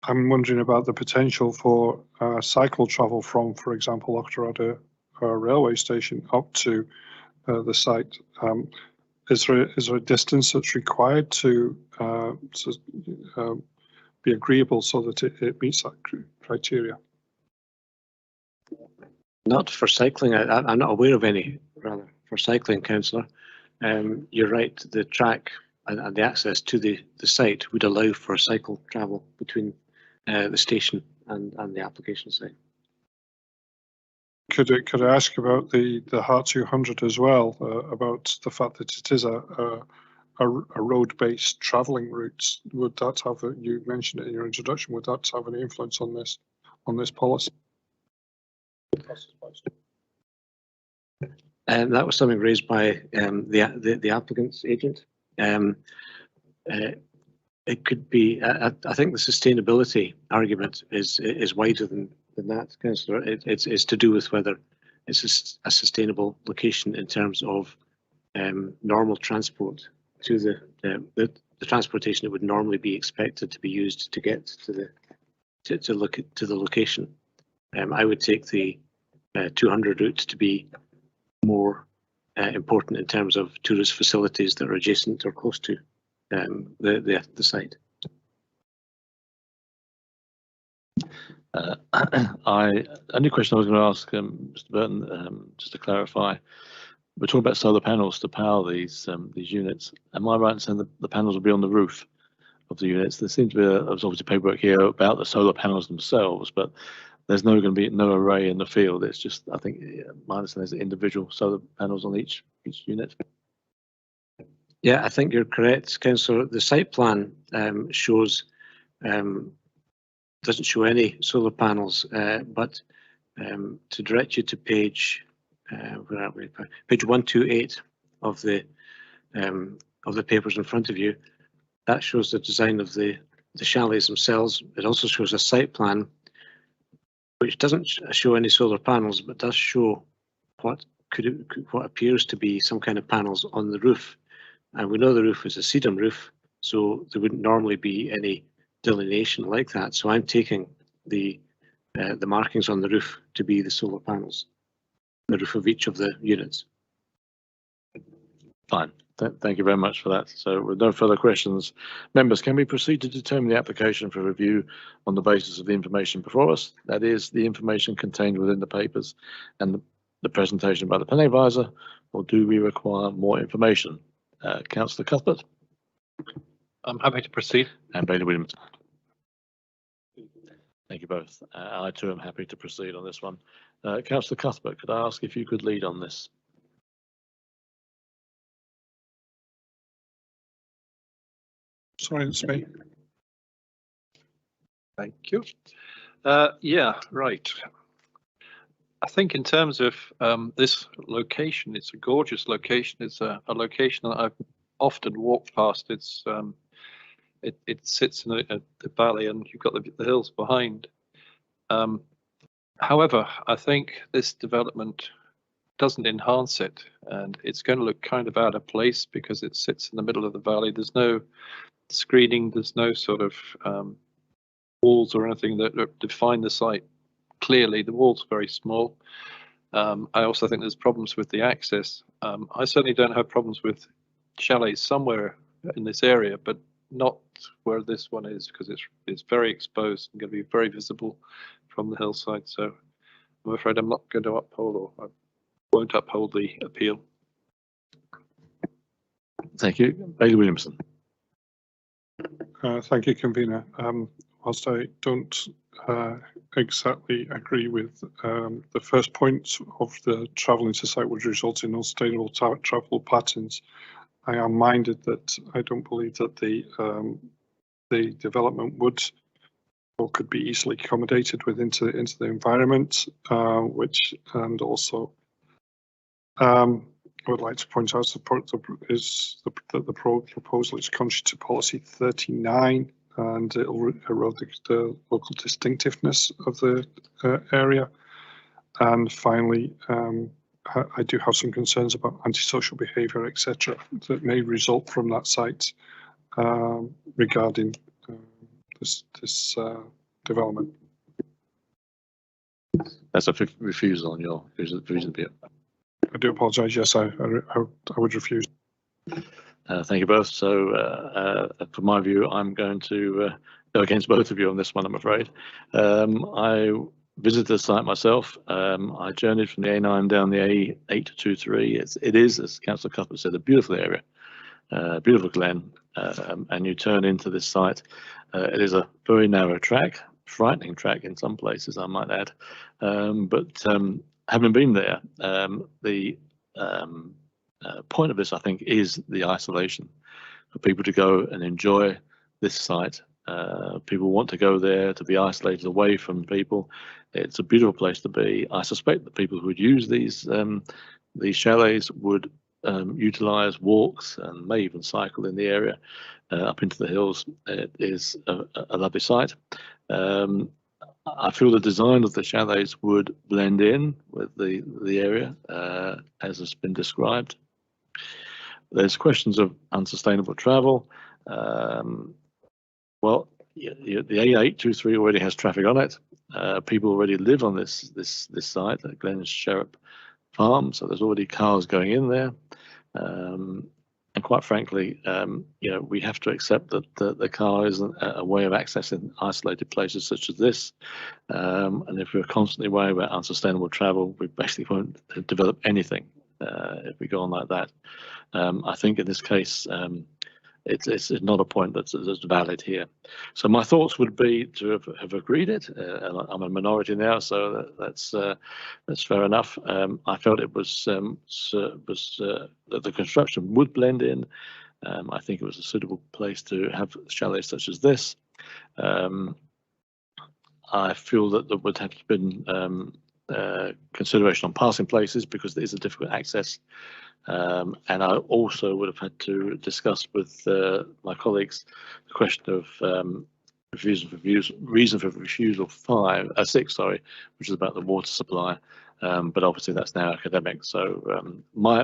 wondering about the potential for cycle travel from, for example, Octorada railway station up to the site. Is there a distance that's required to be agreeable so that it meets that criteria? Not for cycling. I'm not aware of any, rather, for cycling, councillor. You're right, the track and the access to the site would allow for cycle travel between the station and the application site. Could I ask about the Heart 200 as well, about the fact that it is a road-based travelling route? Would that have, you mentioned it in your introduction, would that have any influence on this policy? And that was something raised by the applicant's agent. It could be. I think the sustainability argument is wider than that, councillor. It's to do with whether it's a sustainable location in terms of normal transport to the transportation that would normally be expected to be used to get to the location. I would take the 200 route to be more important in terms of tourist facilities that are adjacent or close to the site. Only question I was going to ask Mr. Burton, just to clarify, we're talking about solar panels to power these units. Am I right in saying that the panels will be on the roof of the units? There seems to be there's obviously paperwork here about the solar panels themselves, but there's going to be no array in the field. It's just, I think, my understanding is individual solar panels on each unit. Yeah, I think you're correct, councillor. The site plan shows doesn't show any solar panels, but to direct you to page where are we? Page 128 of the papers in front of you. that shows the design of the chalets themselves. It also shows a site plan which doesn't show any solar panels, but does show what appears to be some kind of panels on the roof. And we know the roof is a sedum roof, so there wouldn't normally be any delineation like that. So I'm taking the markings on the roof to be the solar panels, the roof of each of the units. Fine. Thank you very much for that. So with no further questions, members, can we proceed to determine the application for review on the basis of the information before us? That is the information contained within the papers and the presentation by the planning advisor, or do we require more information? Councillor Cuthbert. I'm happy to proceed. And Bailey Williams. Thank you both. I too am happy to proceed on this one. Councillor Cuthbert, could I ask if you could lead on this? Sorry, it's me. Thank you. Yeah, right. I think in terms of this location, it's a gorgeous location. It's a location that I've often walked past. It's it sits in the valley, and you've got the hills behind. However, I think this development doesn't enhance it, and it's going to look kind of out of place because it sits in the middle of the valley. There's no screening, there's no sort of walls or anything that define the site clearly. The walls are very small. I also think there's problems with the access. I certainly don't have problems with chalets somewhere in this area, but not where this one is, because it's very exposed and going to be very visible from the hillside. So I'm afraid I'm not going to uphold, or I won't uphold the appeal. Thank you. Bailey Williamson. Thank you, convener. Whilst I don't exactly agree with the first point of the travel into site would result in unsustainable travel patterns, I am minded that I don't believe that the development would or could be easily accommodated into the environment, and also I would like to point out that the proposal is contrary to policy 39, and it will erode the local distinctiveness of the area. And finally, I do have some concerns about antisocial behaviour, etc., that may result from that site regarding this development. That's a refusal on your reason. I do apologise. Yes, I would refuse. Thank you both. So, from my view, I'm going to go against both of you on this one, I'm afraid. I visited the site myself. I journeyed from the A9 down the A823. It is, as Councillor Cuthbert said, a beautiful area, beautiful glen, and you turn into this site. It is a very narrow track, frightening track in some places, I might add. But having been there, the point of this, I think, is the isolation, for people to go and enjoy this site. People want to go there to be isolated away from people. It's a beautiful place to be. I suspect that people who would use these chalets would utilize walks and may even cycle in the area up into the hills. It is a lovely site. I feel the design of the chalets would blend in with the area as has been described. There's questions of unsustainable travel. Well, the A823 already has traffic on it. People already live on this site at Glen Sherrup Farm, so there's already cars going in there. And quite frankly, we have to accept that the car isn't a way of accessing isolated places such as this. And if we're constantly worried about unsustainable travel, we basically won't develop anything if we go on like that. I think in this case, it's not a point that's valid here. So my thoughts would be to have agreed it. I'm a minority now, so that's fair enough. I felt it was that the construction would blend in. I think it was a suitable place to have chalets such as this. I feel that there would have been consideration on passing places, because there is a difficult access And I also would have had to discuss with my colleagues the question of reason for refusal 6, sorry, which is about the water supply. But obviously that's now academic. So my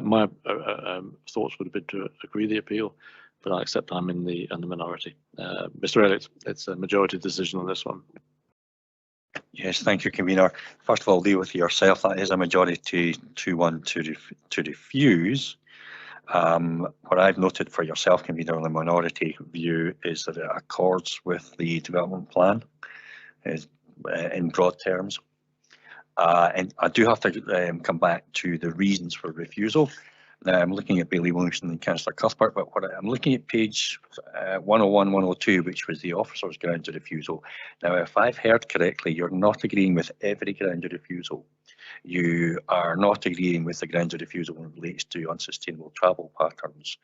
thoughts would have been to agree the appeal, but I accept I'm in the minority. Mr. Elliott, it's a majority decision on this one. Yes, thank you, Convener. First of all, deal with yourself. That is a majority 2-1 to refuse. What I've noted for yourself, Convener, on the minority view is that it accords with the development plan in broad terms. And I do have to come back to the reasons for refusal. Now, I'm looking at Bailey Williamson and Councillor Cuthbert, but I'm looking at page 101, 102, which was the officer's grounds of refusal. Now, if I've heard correctly, you're not agreeing with every ground of refusal. You are not agreeing with the grounds of refusal when it relates to unsustainable travel patterns.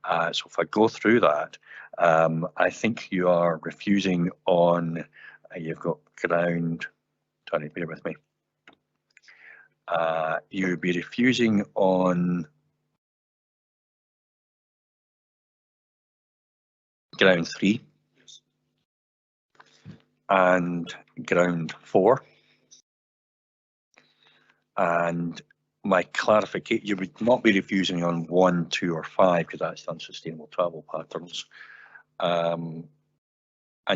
So if I go through that, I think you are refusing on, you've got ground, Tony, bear with me. You'd be refusing on ground 3 and ground 4. And my clarification, you would not be refusing on 1, 2 or 5 because that's unsustainable travel patterns. And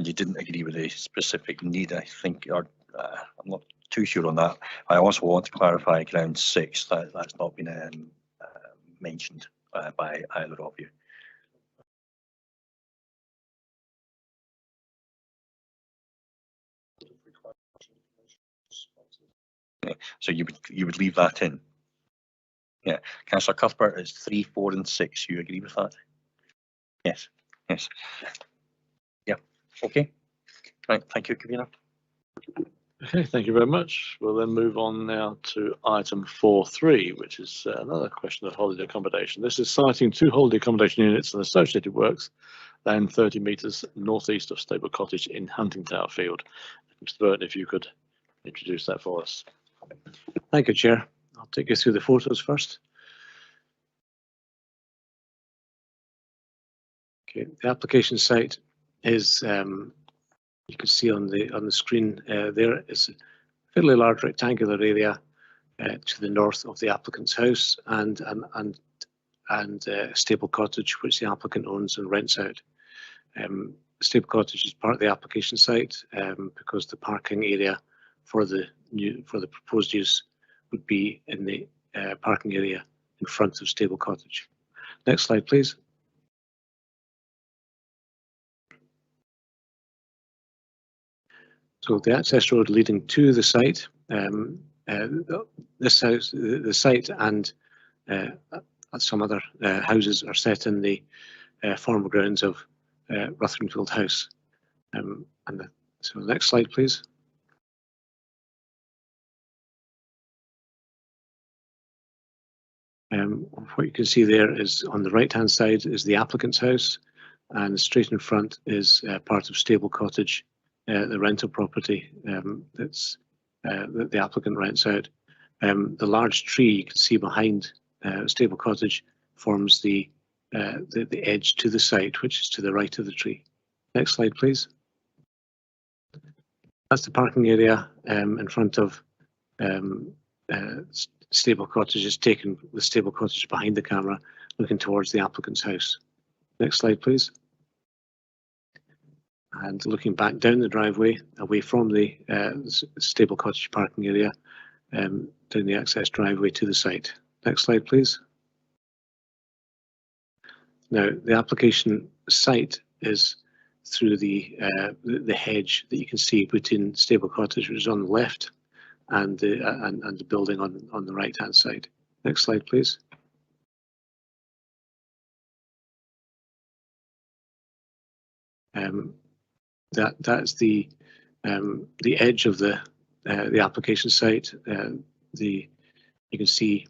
you didn't agree with a specific need, I think, or I'm not too sure on that. I also want to clarify ground 6, that's not been mentioned by either of you. So you would leave that in. Yeah, Councillor Cuthbert is 3, 4 and 6. You agree with that? Yes. Yes. Yeah. Okay. Right. Thank you, Convener. Okay, thank you very much. We'll then move on now to item 4.3, which is another question of holiday accommodation. This is citing 2 holiday accommodation units and associated works down 30 metres northeast of Stable Cottage in Huntingtower Field. Mr. Burton, if you could introduce that for us. Thank you, Chair. I'll take you through the photos first. Okay, the application site is, you can see on the screen there is a fairly large rectangular area to the north of the applicant's house and Stable Cottage, which the applicant owns and rents out. Stable Cottage is part of the application site because the parking area for the proposed use would be in the parking area in front of Stable Cottage. Next slide, please. So the access road leading to the site, this house, the site and some other houses are set in the former grounds of Ruthvenfield House. So next slide, please. What you can see there is on the right-hand side is the applicant's house, and straight in front is part of Stable Cottage, the rental property that the applicant rents out. The large tree you can see behind Stable Cottage forms the edge to the site, which is to the right of the tree. Next slide, please. That's the parking area in front of Stable Cottage, is taken with Stable Cottage behind the camera, looking towards the applicant's house. Next slide, please. And looking back down the driveway, away from the Stable Cottage parking area, down the access driveway to the site. Next slide, please. Now, the application site is through the hedge that you can see between Stable Cottage, which is on the left, and the building on the right-hand side. Next slide, please. That's the edge of the application site. You can see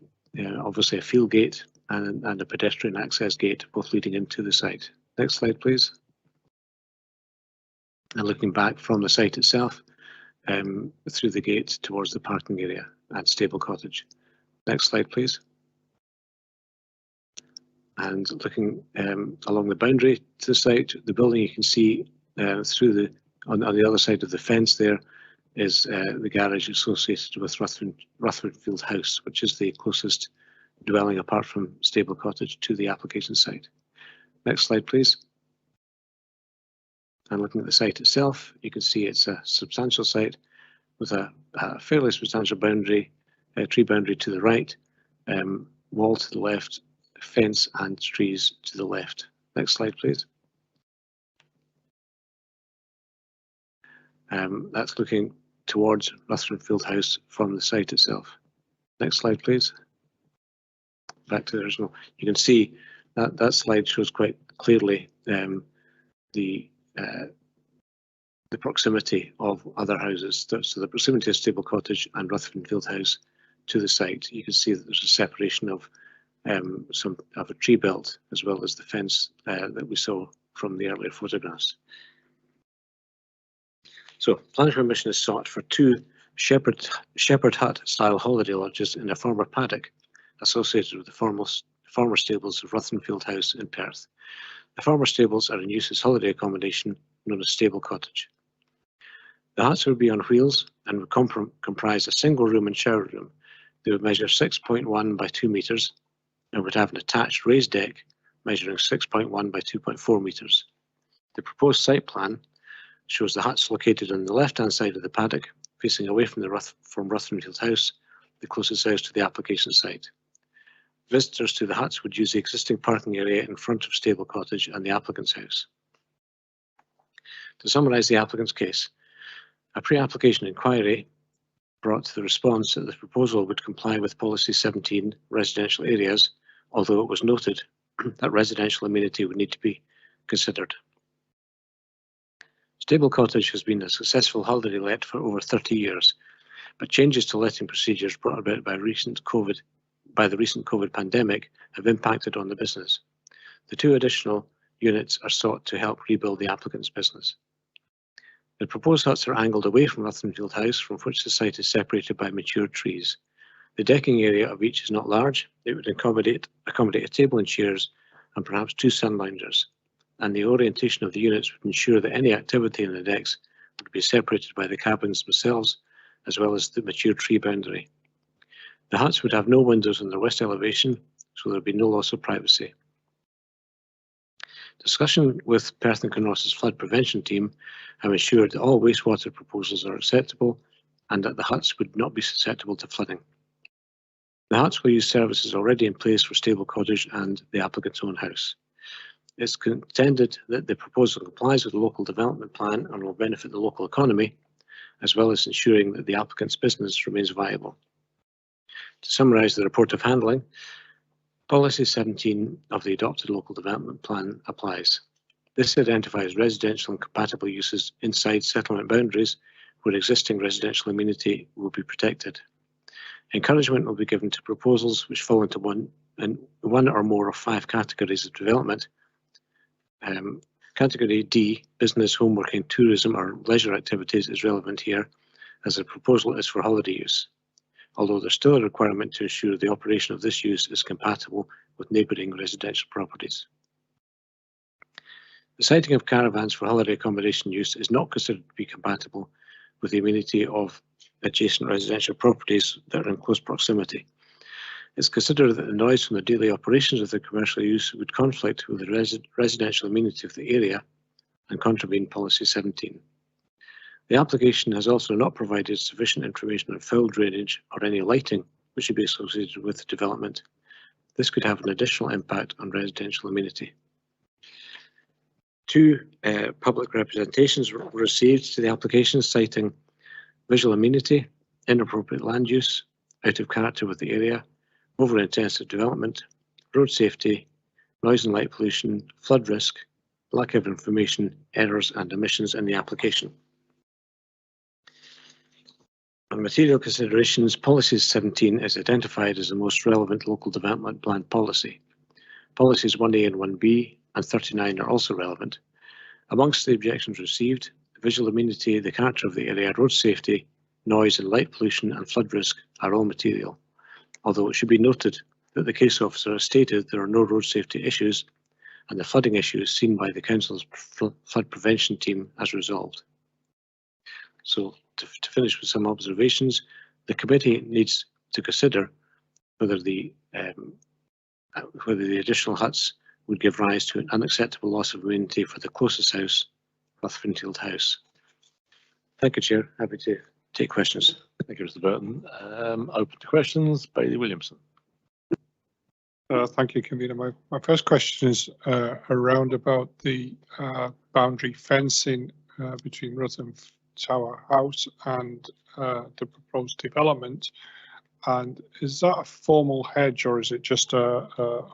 obviously a field gate and a pedestrian access gate, both leading into the site. Next slide, please. And looking back from the site itself, through the gate towards the parking area at Stable Cottage. Next slide, please. And looking along the boundary to the site, the building you can see through on the other side of the fence there is the garage associated with Rutherford House, which is the closest dwelling apart from Stable Cottage to the application site. Next slide, please. And looking at the site itself, you can see it's a substantial site with a fairly substantial boundary, tree boundary to the right, wall to the left, fence and trees to the left. Next slide, please. That's looking towards Rutherford House from the site itself. Next slide, please. Back to the original. You can see that slide shows quite clearly the proximity of other houses. So the proximity of Stable Cottage and Rutherford House to the site. You can see that there's a separation of a tree belt as well as the fence that we saw from the earlier photographs. So planning permission is sought for 2 shepherd hut style holiday lodges in a former paddock associated with the former stables of Rutherford House in Perth. The former stables are in use as holiday accommodation known as Stable Cottage. The huts would be on wheels and would comprise a single room and shower room. They would measure 6.1 by 2 metres and would have an attached raised deck measuring 6.1 by 2.4 metres. The proposed site plan shows the huts located on the left-hand side of the paddock, facing away from Rutherford House, the closest house to the application site. Visitors to the huts would use the existing parking area in front of Stable Cottage and the applicant's house. To summarise the applicant's case, a pre-application inquiry brought to the response that the proposal would comply with Policy 17 residential areas, although it was noted that residential amenity would need to be considered. Stable Cottage has been a successful holiday let for over 30 years, but changes to letting procedures brought about by the recent COVID pandemic have impacted on the business. The 2 additional units are sought to help rebuild the applicant's business. The proposed huts are angled away from Rutherford House, from which the site is separated by mature trees. The decking area of each is not large. It would accommodate a table and chairs and perhaps 2 sun loungers, and the orientation of the units would ensure that any activity in the decks would be separated by the cabins themselves, as well as the mature tree boundary. The huts would have no windows on their west elevation, so there would be no loss of privacy. Discussion with Perth and Kinross's flood prevention team have ensured that all wastewater proposals are acceptable and that the huts would not be susceptible to flooding. The huts will use services already in place for Stable Cottage and the applicant's own house. It's contended that the proposal complies with the local development plan and will benefit the local economy, as well as ensuring that the applicant's business remains viable. To summarise the report of handling, Policy 17 of the adopted local development plan applies. This identifies residential and compatible uses inside settlement boundaries where existing residential amenity will be protected. Encouragement will be given to proposals which fall into one or more of 5 categories of development. Category D, business, home working, tourism or leisure activities is relevant here, as the proposal is for holiday use, although there's still a requirement to ensure the operation of this use is compatible with neighbouring residential properties. The siting of caravans for holiday accommodation use is not considered to be compatible with the amenity of adjacent residential properties that are in close proximity. It's considered that the noise from the daily operations of the commercial use would conflict with the residential amenity of the area and contravene Policy 17. The application has also not provided sufficient information on fill drainage or any lighting which should be associated with the development. This could have an additional impact on residential amenity. 2 public representations were received to the application citing visual amenity, inappropriate land use, out of character with the area, over-intensive development, road safety, noise and light pollution, flood risk, lack of information, errors and omissions in the application. On material considerations, Policy 17 is identified as the most relevant local development plan policy. Policies 1A and 1B and 39 are also relevant. Amongst the objections received, visual amenity, the character of the area, road safety, noise and light pollution and flood risk are all material, although it should be noted that the case officer has stated there are no road safety issues and the flooding issues seen by the council's flood prevention team as resolved. So to finish with some observations, the committee needs to consider whether the additional huts would give rise to an unacceptable loss of immunity for the closest house, Ruthvenfield House. Thank you, Chair. Happy to take questions. Thank you, Mr. Burton. Open to questions. Bailey Williamson. Thank you, Convener. My first question is around about the boundary fencing between Ruthven Tower House and the proposed development. And is that a formal hedge or is it just a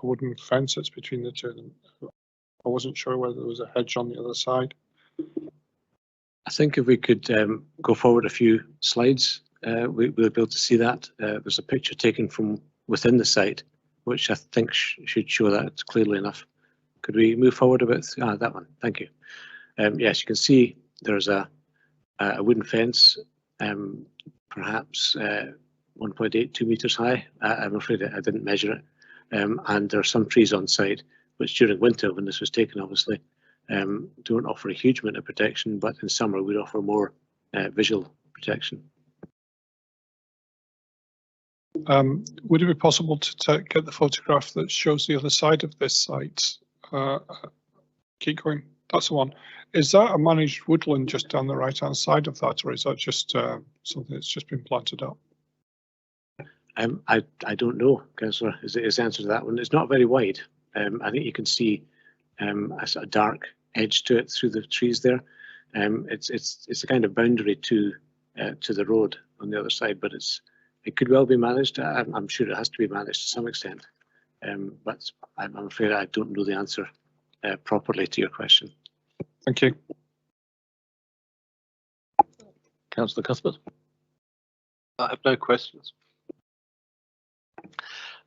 wooden fence that's between the two of them? I wasn't sure whether there was a hedge on the other side. I think if we could go forward a few slides, we'll be able to see that. There's a picture taken from within the site, which I think should show that clearly enough. Could we move forward a bit? That one. Thank you. Yes, you can see there's a wooden fence, perhaps 1.82 meters high. I'm afraid I didn't measure it. And there are some trees on site, which during winter, when this was taken, obviously, don't offer a huge amount of protection, but in summer would offer more visual protection. Would it be possible to get the photograph that shows the other side of this site? Keep going. That's the one. Is that a managed woodland just down the right-hand side of that, or is that just something that's just been planted up? I don't know, Councillor, is the answer to that one. It's not very wide. I think you can see a sort of dark edge to it through the trees there. It's a kind of boundary to the road on the other side, but it could well be managed. I'm sure it has to be managed to some extent, but I'm afraid I don't know the answer properly to your question. Thank you. Councillor Cuthbert. I have no questions.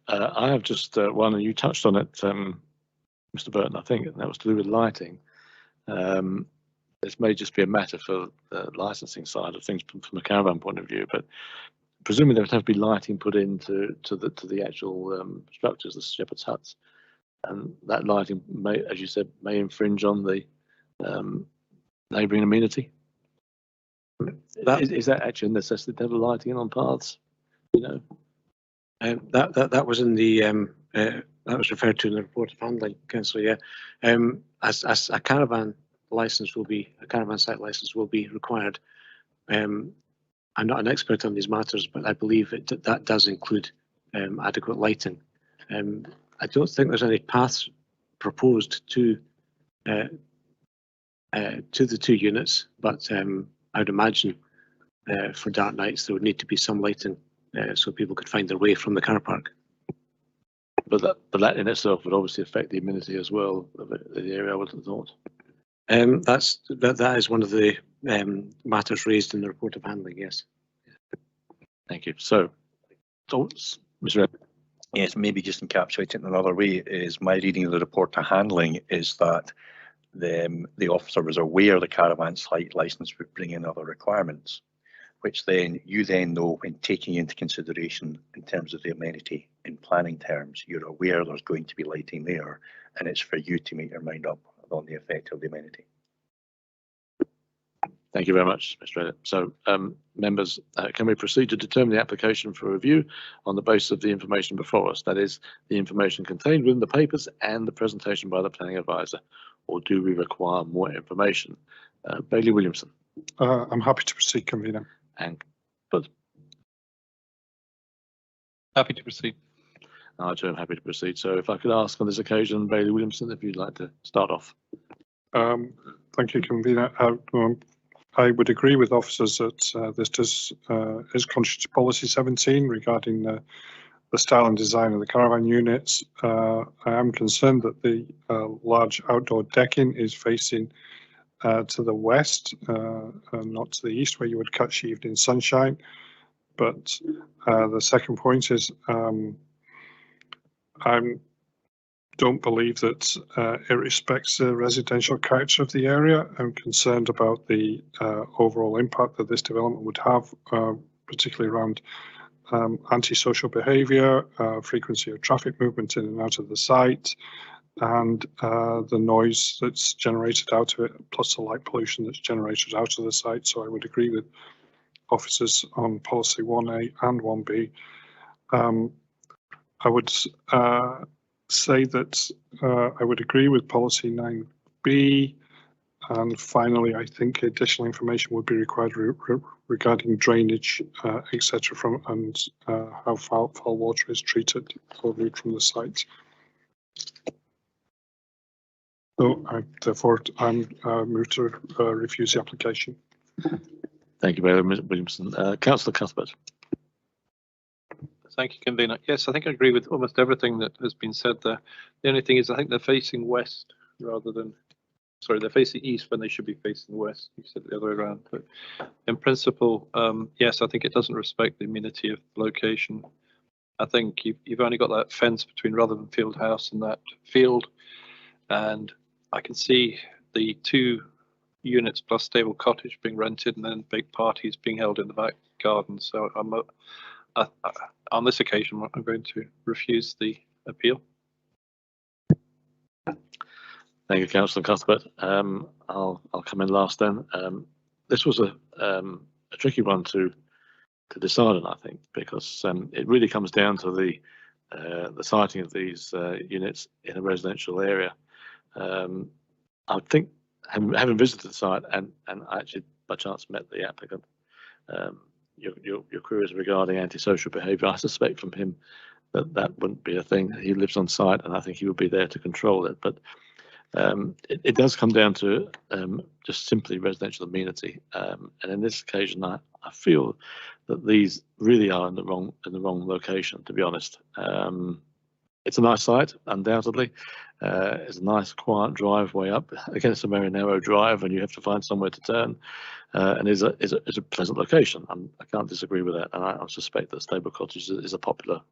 I have just one, and you touched on it, Mr. Burton, I think, and that was to do with lighting. This may just be a matter for the licensing side of things from a caravan point of view, but presumably there would have to be lighting put into the actual structures, the shepherd's huts, and that lighting may, as you said, may infringe on the neighbouring amenity. Is that actually a necessity to have lighting on paths? You know, that was in the that was referred to in the report of handling, Councillor. Yeah, as a caravan license will be, a caravan site license will be required. I'm not an expert on these matters, but I believe that does include adequate lighting. I don't think there's any paths proposed to the two units, but I would imagine for dark nights there would need to be some lighting so people could find their way from the car park. But that in itself would obviously affect the amenity as well of the area, I would have thought. That is one of the matters raised in the report of handling, yes. Thank you. So, thoughts, Mr. Ed? Yes, maybe just encapsulate it in another way is my reading of the report to handling is that the officer was aware the caravan site licence would bring in other requirements, which then you then know when taking into consideration in terms of the amenity in planning terms, you're aware there's going to be lighting there, and it's for you to make your mind up on the effect of the amenity. Thank you very much, Mr. Edit. So, members, can we proceed to determine the application for review on the basis of the information before us? That is, the information contained within the papers and the presentation by the planning advisor, or do we require more information? Bailey Williamson. I'm happy to proceed, Convener. And but Happy to proceed. I too am happy to proceed. So, if I could ask on this occasion, Bailey Williamson, if you'd like to start off. Thank you, Convener. I would agree with officers that this is contrary to Policy 17 regarding the style and design of the caravan units. I am concerned that the large outdoor decking is facing to the west, not to the east, where you would catch evening sunshine. But the second point is I don't believe that it respects the residential character of the area. I'm concerned about the overall impact that this development would have, particularly around antisocial behaviour, frequency of traffic movement in and out of the site, and the noise that's generated out of it, plus the light pollution that's generated out of the site. So I would agree with officers on policy 1A and 1B. I would say that I would agree with policy 9B. And finally, I think additional information would be required regarding drainage, etc., from and how foul water is treated or removed from the site. So, therefore, I'm moved to refuse the application. Thank you, Bailey Williamson. Councillor Cuthbert. Thank you, Convener. Yes, I think I agree with almost everything that has been said there. The only thing is I think they're facing west rather than, sorry, they're facing east when they should be facing west. You said the other way around. But in principle, yes, I think it doesn't respect the amenity of the location. I think you've only got that fence between Rutherford Field House and that field. And I can see the 2 units plus stable cottage being rented and then big parties being held in the back garden. So on this occasion, I'm going to refuse the appeal. Thank you, Councillor Cuthbert. I'll come in last then. This was a tricky one to decide on, I think, because it really comes down to the siting of these units in a residential area. I think, having visited the site and actually by chance met the applicant, your queries regarding antisocial behaviour, I suspect from him that wouldn't be a thing. He lives on site, and I think he would be there to control it. But it does come down to just simply residential amenity, and in this occasion, I feel that these really are in the wrong location. To be honest, it's a nice site, undoubtedly. It's a nice, quiet driveway up. Again, it's a very narrow drive, and you have to find somewhere to turn. And is a pleasant location. I can't disagree with that, and I suspect that Stable Cottage is a popular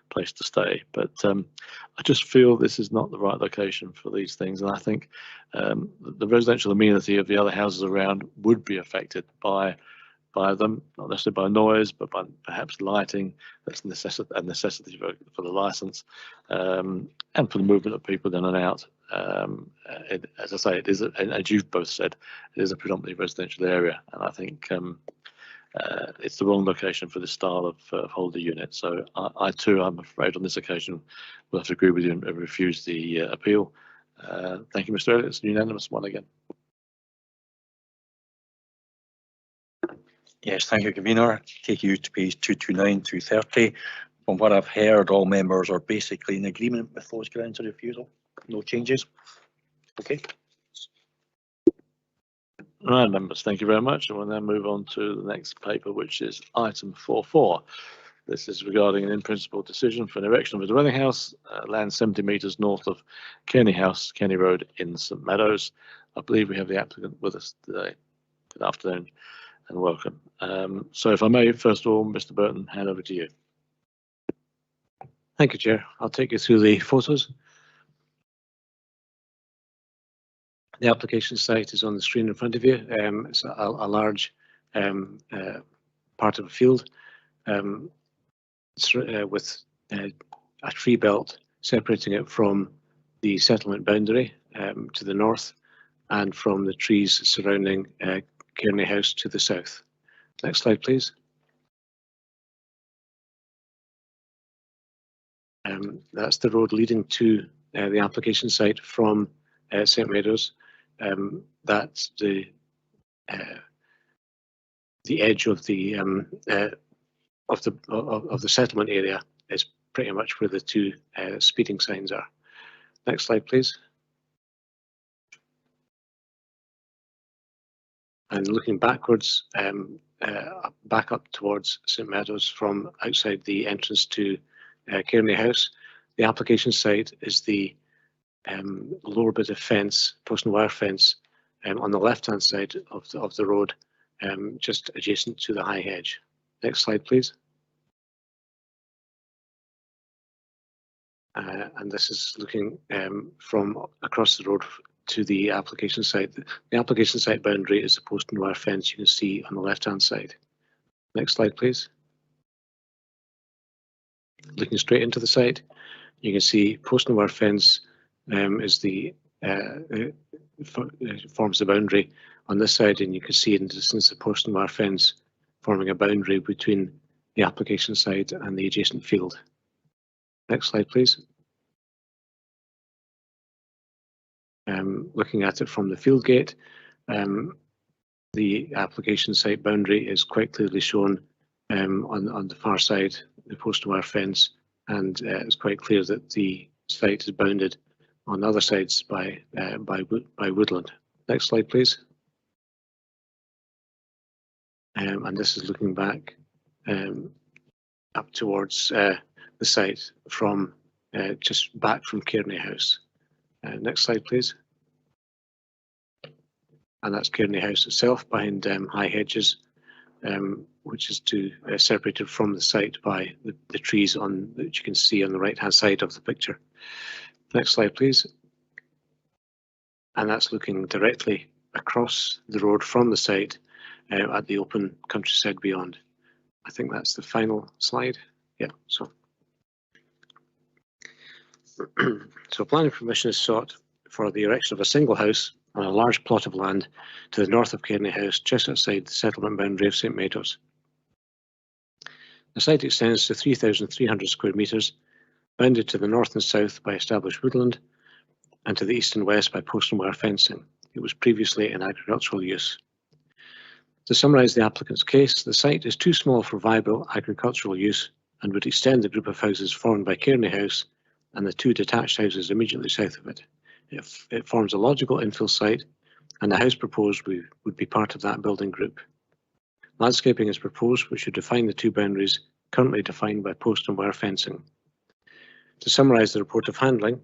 place to stay. But I just feel this is not the right location for these things, and I think the residential amenity of the other houses around would be affected by them, not necessarily by noise, but by perhaps lighting. That's a necessity for the licence, and for the movement of people in and out. As I say, it is, and as you've both said, it is a predominantly residential area, and I think it's the wrong location for this style of holder unit. So I too, I'm afraid, on this occasion, will have to agree with you and refuse the appeal. Thank you, Mr. Elliott. It's a unanimous one again. Yes, thank you, Convener. Take you to page 229, 230. From what I've heard, all members are basically in agreement with those grounds of refusal. No changes. Okay. Right, members, thank you very much. And we'll now move on to the next paper, which is item 4.4. This is regarding an in-principle decision for an erection of a dwelling house, land 70 metres north of Kearney House, Kearney Road in St Meadows. I believe we have the applicant with us today. Good afternoon and welcome. So if I may, first of all, Mr Burton, hand over to you. Thank you, Chair. I'll take you through the photos. The application site is on the screen in front of you. It's a large part of a field with a tree belt separating it from the settlement boundary to the north and from the trees surrounding Kearney House to the south. Next slide, please. That's the road leading to the application site from St Meadows. That's the edge of the settlement area is pretty much where the 2 speeding signs are. Next slide, please. And looking backwards, back up towards St Meadows from outside the entrance to Kearney House, the application site is the lower bit of fence, post and wire fence, on the left-hand side of the road, just adjacent to the high hedge. Next slide, please. And this is looking from across the road to the application site. The application site boundary is the post and wire fence you can see on the left-hand side. Next slide, please. Looking straight into the site, you can see post and wire fence is the forms the boundary on this side, and you can see in the distance the post and wire fence forming a boundary between the application site and the adjacent field. Next slide, please. Looking at it from the field gate, the application site boundary is quite clearly shown on the far side, the post and wire fence, and it's quite clear that the site is bounded on other sides by woodland. Next slide, please. And this is looking back up towards the site from just back from Kearney House. Next slide, please. And that's Kearney House itself behind high hedges, which is separated from the site by the trees that you can see on the right-hand side of the picture. Next slide, please. And that's looking directly across the road from the site at the open countryside beyond. I think that's the final slide. Yeah, so planning permission is sought for the erection of a single house on a large plot of land to the north of Kearney House, just outside the settlement boundary of St Meadows. The site extends to 3,300 square metres, bounded to the north and south by established woodland, and to the east and west by post and wire fencing. It was previously in agricultural use. To summarise the applicant's case, the site is too small for viable agricultural use and would extend the group of houses formed by Kearney House and the two detached houses immediately south of it. It forms a logical infill site, and the house proposed would be part of that building group. Landscaping is proposed, which should define the two boundaries currently defined by post and wire fencing. To summarise the report of handling,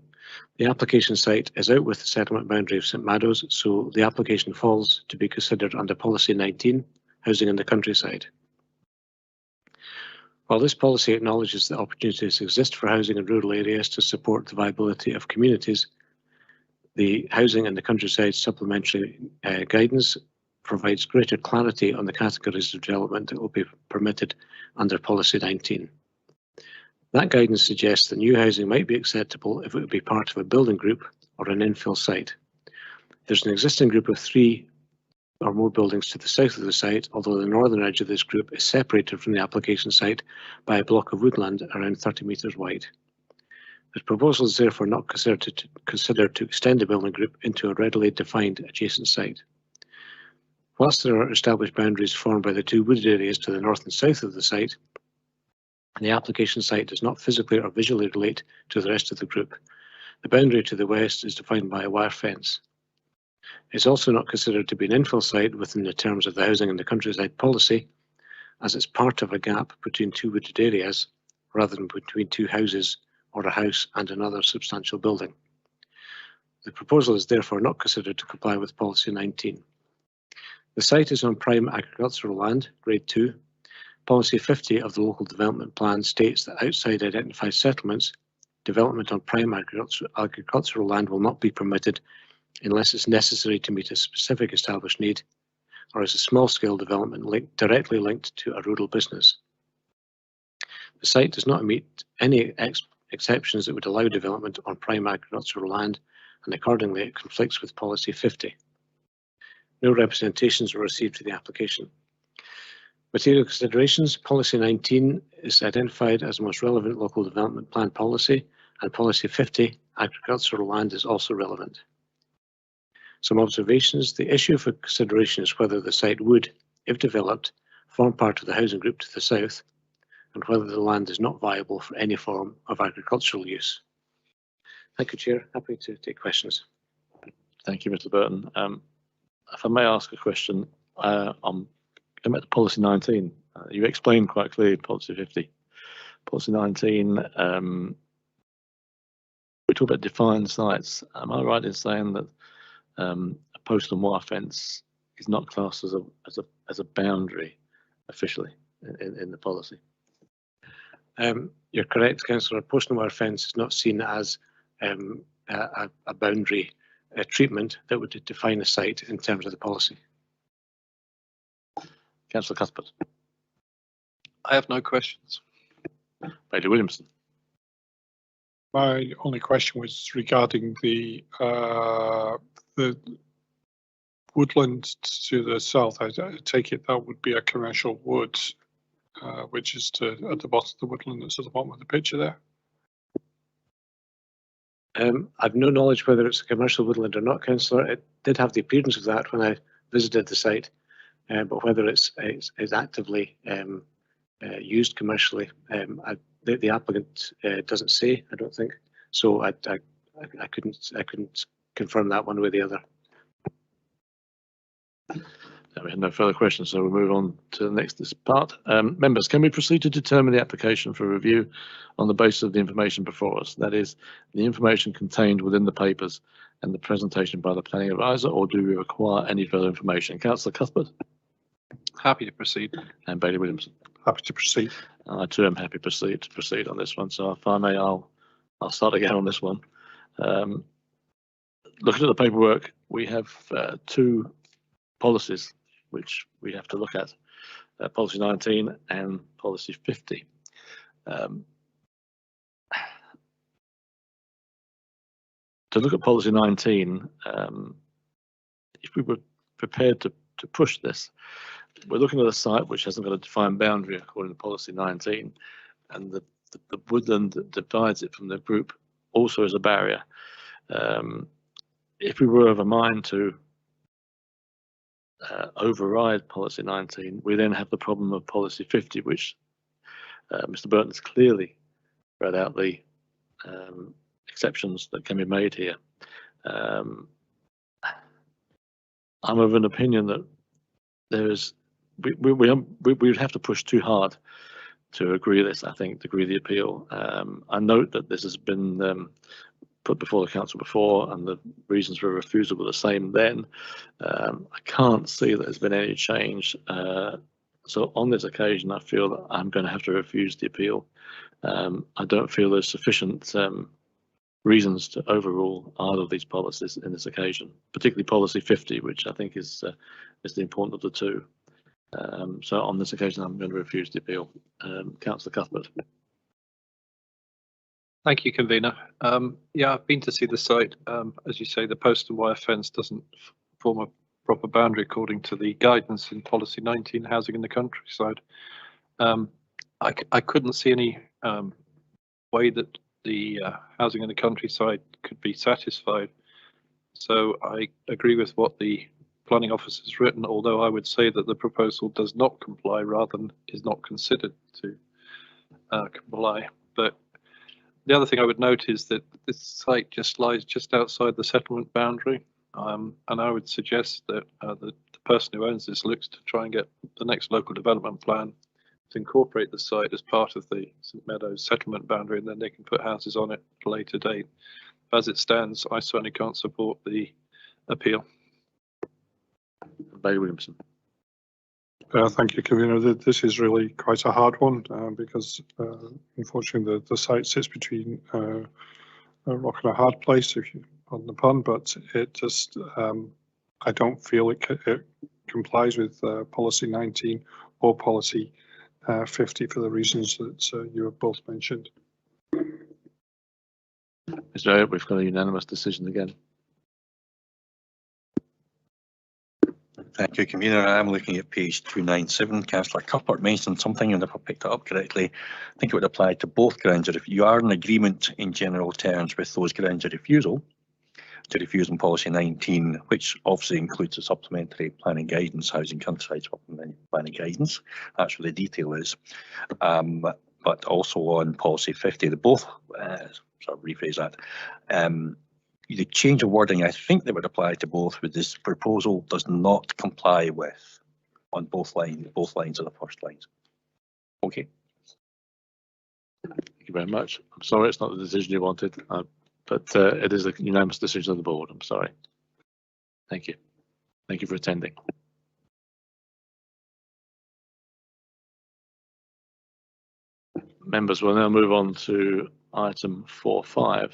the application site is out with the settlement boundary of St Meadows, so the application falls to be considered under Policy 19, Housing in the Countryside. While this policy acknowledges that opportunities exist for housing in rural areas to support the viability of communities, the Housing in the Countryside supplementary guidance provides greater clarity on the categories of development that will be permitted under Policy 19. That guidance suggests that new housing might be acceptable if it would be part of a building group or an infill site. There's an existing group of 3 or more buildings to the south of the site, although the northern edge of this group is separated from the application site by a block of woodland around 30 metres wide. The proposal is therefore not considered to extend the building group into a readily defined adjacent site. Whilst there are established boundaries formed by the two wooded areas to the north and south of the site, the application site does not physically or visually relate to the rest of the group. The boundary to the west is defined by a wire fence. It's also not considered to be an infill site within the terms of the Housing in the Countryside policy, as it's part of a gap between two wooded areas rather than between two houses or a house and another substantial building. The proposal is therefore not considered to comply with Policy 19. The site is on prime agricultural land, Grade 2. Policy 50 of the Local Development Plan states that outside identified settlements, development on prime agricultural land will not be permitted unless it's necessary to meet a specific established need or as a small-scale development directly linked to a rural business. The site does not meet any exceptions that would allow development on prime agricultural land, and accordingly it conflicts with Policy 50. No representations were received for the application. Material considerations: Policy 19 is identified as the most relevant local development plan policy, and Policy 50, agricultural land, is also relevant. Some observations: the issue for consideration is whether the site would, if developed, form part of the housing group to the south, and whether the land is not viable for any form of agricultural use. Thank you, Chair. Happy to take questions. Thank you, Mr. Burton. If I may ask a question, on going back to Policy 19, you explained quite clearly Policy 50. Policy 19, we talk about defined sites. Am I right in saying that a post and wire fence is not classed as a boundary officially in the policy? You're correct, Councillor. A post and wire fence is not seen as a boundary treatment that would define a site in terms of the policy. Councillor Cuthbert. I have no questions. Bailey Williamson. My only question was regarding the woodland to the south. I take it that would be a commercial wood, which is at the bottom of the woodland that's at the bottom of the picture there. I've no knowledge whether it's a commercial woodland or not, Councillor. It did have the appearance of that when I visited the site, but whether it's actively used commercially, the applicant doesn't say. I don't think so. I couldn't confirm that one way or the other. We have no further questions, so we'll move on to the next part. Members, can we proceed to determine the application for review on the basis of the information before us? That is, the information contained within the papers and the presentation by the planning advisor, or do we require any further information? Councillor Cuthbert. Happy to proceed. And Bailey Williamson. Happy to proceed. I too am happy to proceed on this one. So if I may, I'll start again on this one. Looking at the paperwork, we have two policies which we have to look at, policy 19 and policy 50. To look at policy 19, if we were prepared to push this, we're looking at a site which hasn't got a defined boundary according to policy 19, and the woodland that divides it from the group also is a barrier. If we were of a mind to override policy 19, we then have the problem of policy 50, which Mr. Burton's clearly read out the exceptions that can be made here. I'm of an opinion that there is we would have to push too hard to agree this. I think to agree the appeal. I note that this has been put before the council before, and the reasons for refusal were the same then. I can't see that there's been any change. So on this occasion, I feel that I'm going to have to refuse the appeal. I don't feel there's sufficient reasons to overrule either of these policies in this occasion, particularly policy 50, which I think is the important of the two. So on this occasion, I'm going to refuse the appeal. Councillor Cuthbert. Thank you, convener. Yeah, I've been to see the site. As you say, the post and wire fence doesn't form a proper boundary according to the guidance in policy 19, housing in the countryside. I couldn't see any way that the housing in the countryside could be satisfied. So I agree with what the planning office has written, although I would say that the proposal does not comply rather than is not considered to comply. But the other thing I would note is that this site just lies just outside the settlement boundary, and I would suggest that the person who owns this looks to try and get the next local development plan to incorporate the site as part of the St Meadows settlement boundary, and then they can put houses on it at a later date. As it stands, I certainly can't support the appeal. Bailey Williamson. Thank you, convener. This is really quite a hard one because unfortunately the site sits between a rock and a hard place, if you pardon the pun, but it just I don't feel it complies with policy 19 or policy 50 for the reasons that you have both mentioned. Mr. Elliott, we've got a unanimous decision again. Thank you, convener. I'm looking at page 297. Councillor Cuthbert mentioned something, and if I picked it up correctly, I think it would apply to both grounds. If you are in agreement in general terms with those grounds of refusal, to refuse in policy 19, which obviously includes the supplementary planning guidance, housing countryside supplementary planning guidance. That's where the detail is. But also on policy 50, they both sort of rephrase that. The change of wording, I think that would apply to both, with this proposal does not comply with on both lines of the first lines. Okay. Thank you very much. I'm sorry it's not the decision you wanted, but it is a unanimous decision of the board. I'm sorry. Thank you. Thank you for attending. Members, we'll now move on to item 4.5,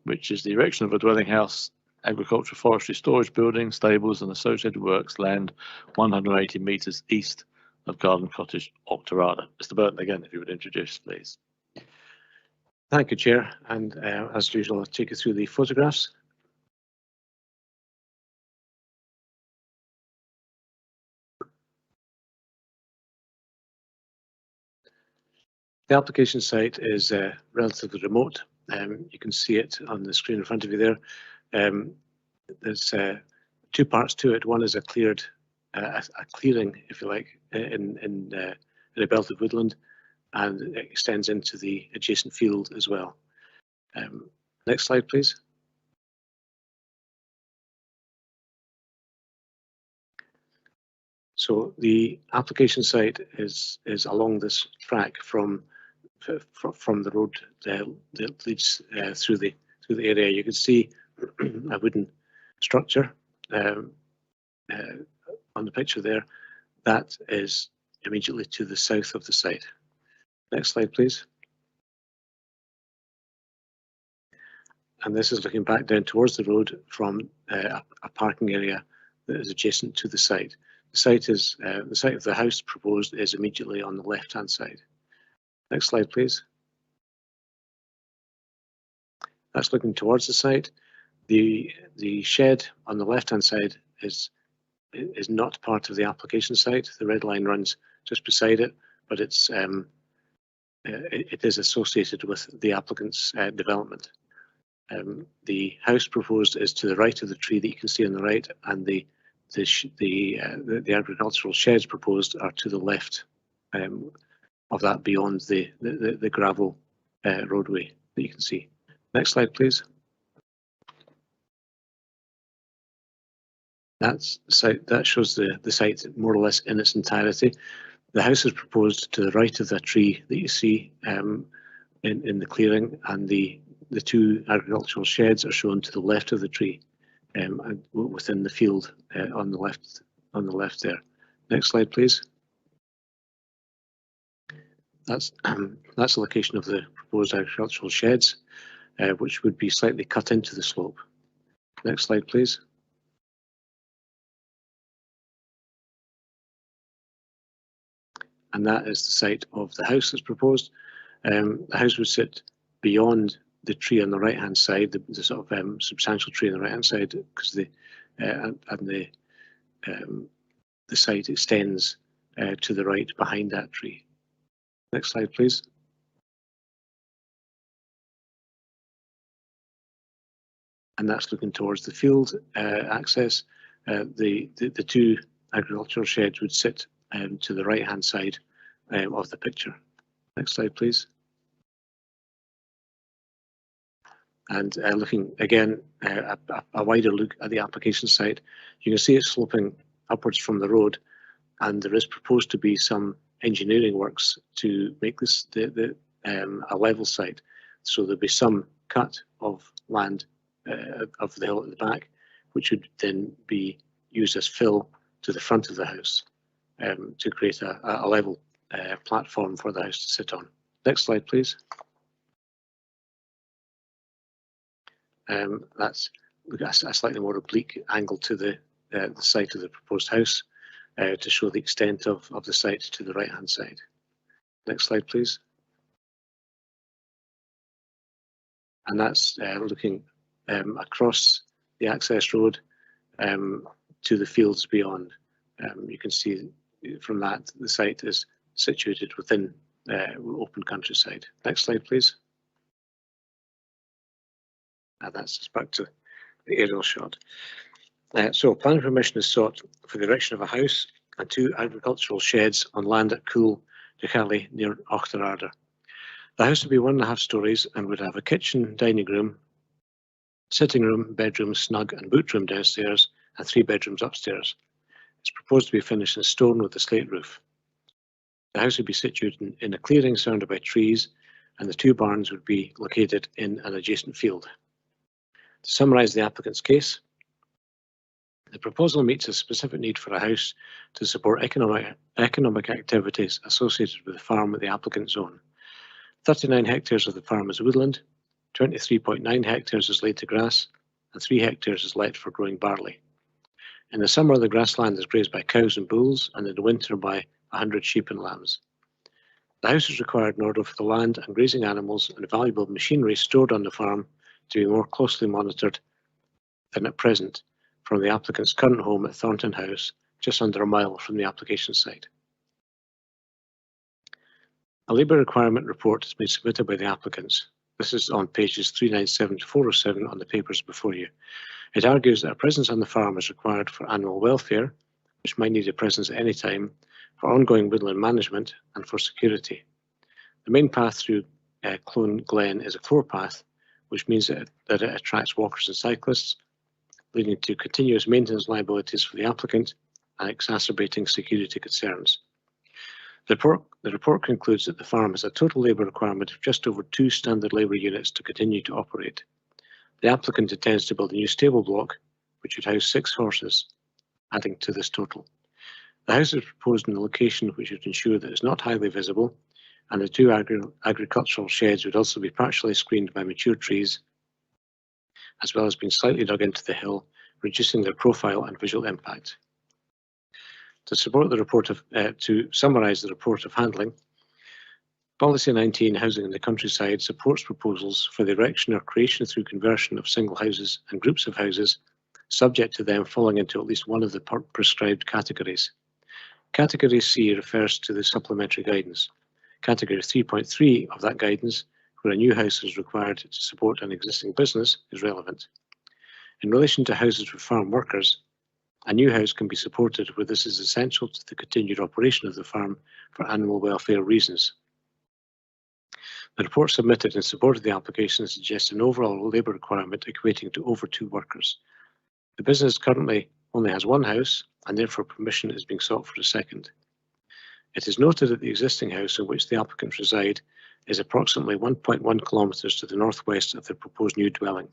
which is the erection of a dwelling house, agricultural forestry storage building, stables and associated works, land 180 metres east of Garden Cottage, Octorada. Mr. Burton, again, if you would introduce, please. Thank you, Chair. And as usual, I'll take you through the photographs. The application site is relatively remote. You can see it on the screen in front of you there. There's two parts to it. One is a clearing, if you like, in a belt of woodland, and it extends into the adjacent field as well. Next slide, please. So the application site is along this track from the road that leads through the area. You can see a wooden structure on the picture there. That is immediately to the south of the site. Next slide, please. And this is looking back down towards the road from a parking area that is adjacent to the site. The site of the house proposed is immediately on the left-hand side. Next slide, please. That's looking towards the site. The shed on the left-hand side is not part of the application site. The red line runs just beside it, but it is associated with the applicant's development. The house proposed is to the right of the tree that you can see on the right, and the agricultural sheds proposed are to the left of that, beyond the gravel roadway that you can see. Next slide, please. That shows the site more or less in its entirety. The house is proposed to the right of that tree that you see in the clearing, and the two agricultural sheds are shown to the left of the tree, and within the field on the left there. Next slide, please. That's the location of the proposed agricultural sheds, which would be slightly cut into the slope. Next slide, please. And that is the site of the house that's proposed. The house would sit beyond the tree on the right-hand side, the sort of substantial tree on the right-hand side, because the site extends to the right behind that tree. Next slide, please. And that's looking towards the field access. The two agricultural sheds would sit to the right-hand side of the picture. Next slide, please. And looking again, a wider look at the application site, you can see it sloping upwards from the road, and there is proposed to be some engineering works to make this a level site. So there'll be some cut of land of the hill at the back, which would then be used as fill to the front of the house to create a level platform for the house to sit on. Next slide, please. That's a slightly more oblique angle to the site of the proposed house to show the extent of the site to the right-hand side. Next slide, please. And that's looking across the access road to the fields beyond. You can see from that the site is situated within open countryside. Next slide, please. And that's just back to the aerial shot. So planning permission is sought for the erection of a house and two agricultural sheds on land at Cool, Duchallie, near Octorada. The house would be 1.5 stories and would have a kitchen, dining room, sitting room, bedroom, snug and boot room downstairs, and 3 bedrooms upstairs. It's proposed to be finished in stone with a slate roof. The house would be situated in a clearing surrounded by trees, and the 2 barns would be located in an adjacent field. To summarise the applicant's case, the proposal meets a specific need for a house to support economic activities associated with the farm at the applicant's own. 39 hectares of the farm is woodland, 23.9 hectares is laid to grass, and 3 hectares is let for growing barley. In the summer, the grassland is grazed by cows and bulls, and in the winter by 100 sheep and lambs. The house is required in order for the land and grazing animals and valuable machinery stored on the farm to be more closely monitored than at present from the applicant's current home at Thornton House, just under a mile from the application site. A labour requirement report has been submitted by the applicants. This is on pages 397 to 407 on the papers before you. It argues that a presence on the farm is required for animal welfare, which might need a presence at any time, for ongoing woodland management and for security. The main path through Clone Glen is a footpath, which means that it attracts walkers and cyclists, leading to continuous maintenance liabilities for the applicant and exacerbating security concerns. The report concludes that the farm has a total labour requirement of just over 2 standard labour units to continue to operate. The applicant intends to build a new stable block, which would house 6 horses, adding to this total. The house is proposed in a location which would ensure that it's not highly visible, and the 2 agricultural sheds would also be partially screened by mature trees, as well as being slightly dug into the hill, reducing their profile and visual impact. To summarise the report of handling, Policy 19, Housing in the Countryside, supports proposals for the erection or creation through conversion of single houses and groups of houses, subject to them falling into at least one of the prescribed categories. Category C refers to the supplementary guidance. Category 3.3 of that guidance, where a new house is required to support an existing business, is relevant. In relation to houses with farm workers, a new house can be supported where this is essential to the continued operation of the farm for animal welfare reasons. The report submitted in support of the application suggests an overall labour requirement equating to over 2 workers. The business currently only has 1 house, and therefore permission is being sought for a second. It is noted that the existing house in which the applicants reside is approximately 1.1 kilometres to the northwest of the proposed new dwelling.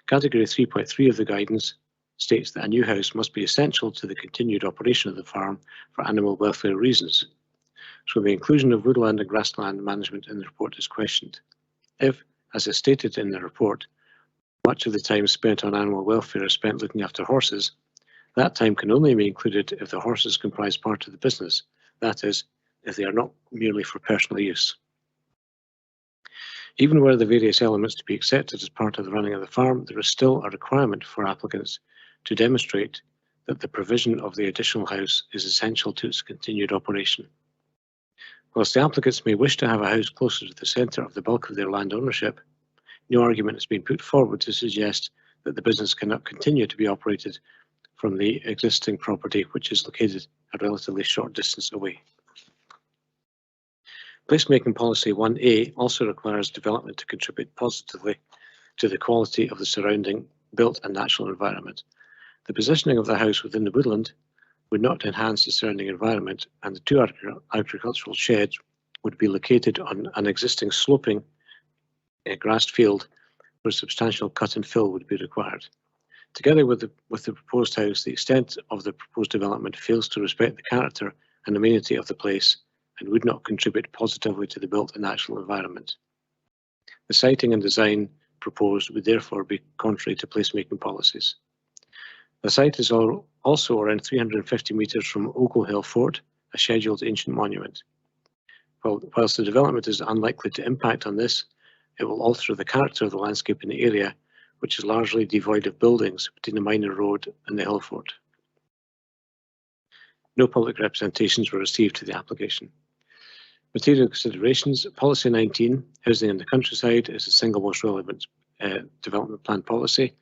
Category 3.3 of the guidance states that a new house must be essential to the continued operation of the farm for animal welfare reasons, so the inclusion of woodland and grassland management in the report is questioned. If, as is stated in the report, much of the time spent on animal welfare is spent looking after horses, that time can only be included if the horses comprise part of the business, that is, if they are not merely for personal use. Even were the various elements to be accepted as part of the running of the farm, there is still a requirement for applicants to demonstrate that the provision of the additional house is essential to its continued operation. Whilst the applicants may wish to have a house closer to the centre of the bulk of their land ownership, no argument has been put forward to suggest that the business cannot continue to be operated from the existing property, which is located a relatively short distance away. Placemaking Policy 1A also requires development to contribute positively to the quality of the surrounding built and natural environment. The positioning of the house within the woodland would not enhance the surrounding environment, and the 2 agricultural sheds would be located on an existing sloping grassed field where substantial cut and fill would be required. Together with the proposed house, the extent of the proposed development fails to respect the character and amenity of the place and would not contribute positively to the built and natural environment. The siting and design proposed would therefore be contrary to placemaking policies. The site is also around 350 metres from Ogle Hill Fort, a scheduled ancient monument. Whilst the development is unlikely to impact on this, it will alter the character of the landscape in the area, which is largely devoid of buildings between the minor road and the hill fort. No public representations were received to the application. Material considerations. Policy 19, Housing in the Countryside, is the single most relevant development plan policy.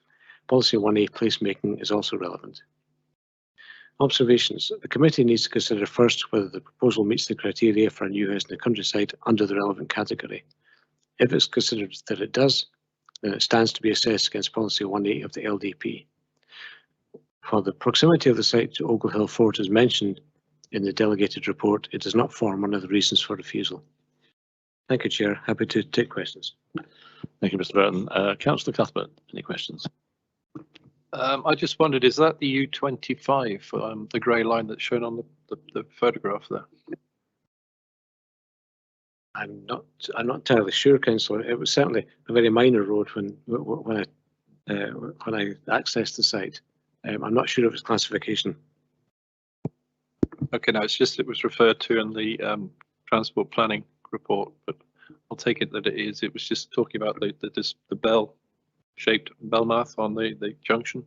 Policy 1A, Placemaking, is also relevant. Observations. The committee needs to consider first whether the proposal meets the criteria for a new house in the countryside under the relevant category. If it's considered that it does, then it stands to be assessed against Policy 1A of the LDP. While the proximity of the site to Ogle Hill Fort is mentioned in the delegated report, it does not form one of the reasons for refusal. Thank you, Chair. Happy to take questions. Thank you, Mr. Burton. Councillor Cuthbert, any questions? I just wondered, is that the U25, the grey line that's shown on the photograph there? I'm not entirely sure, Councillor. It was certainly a very minor road when I accessed the site. I'm not sure of its classification. Okay, no, it's just it was referred to in the transport planning report, but I'll take it that it is. It was just talking about the bell-shaped bell mouth on the junction.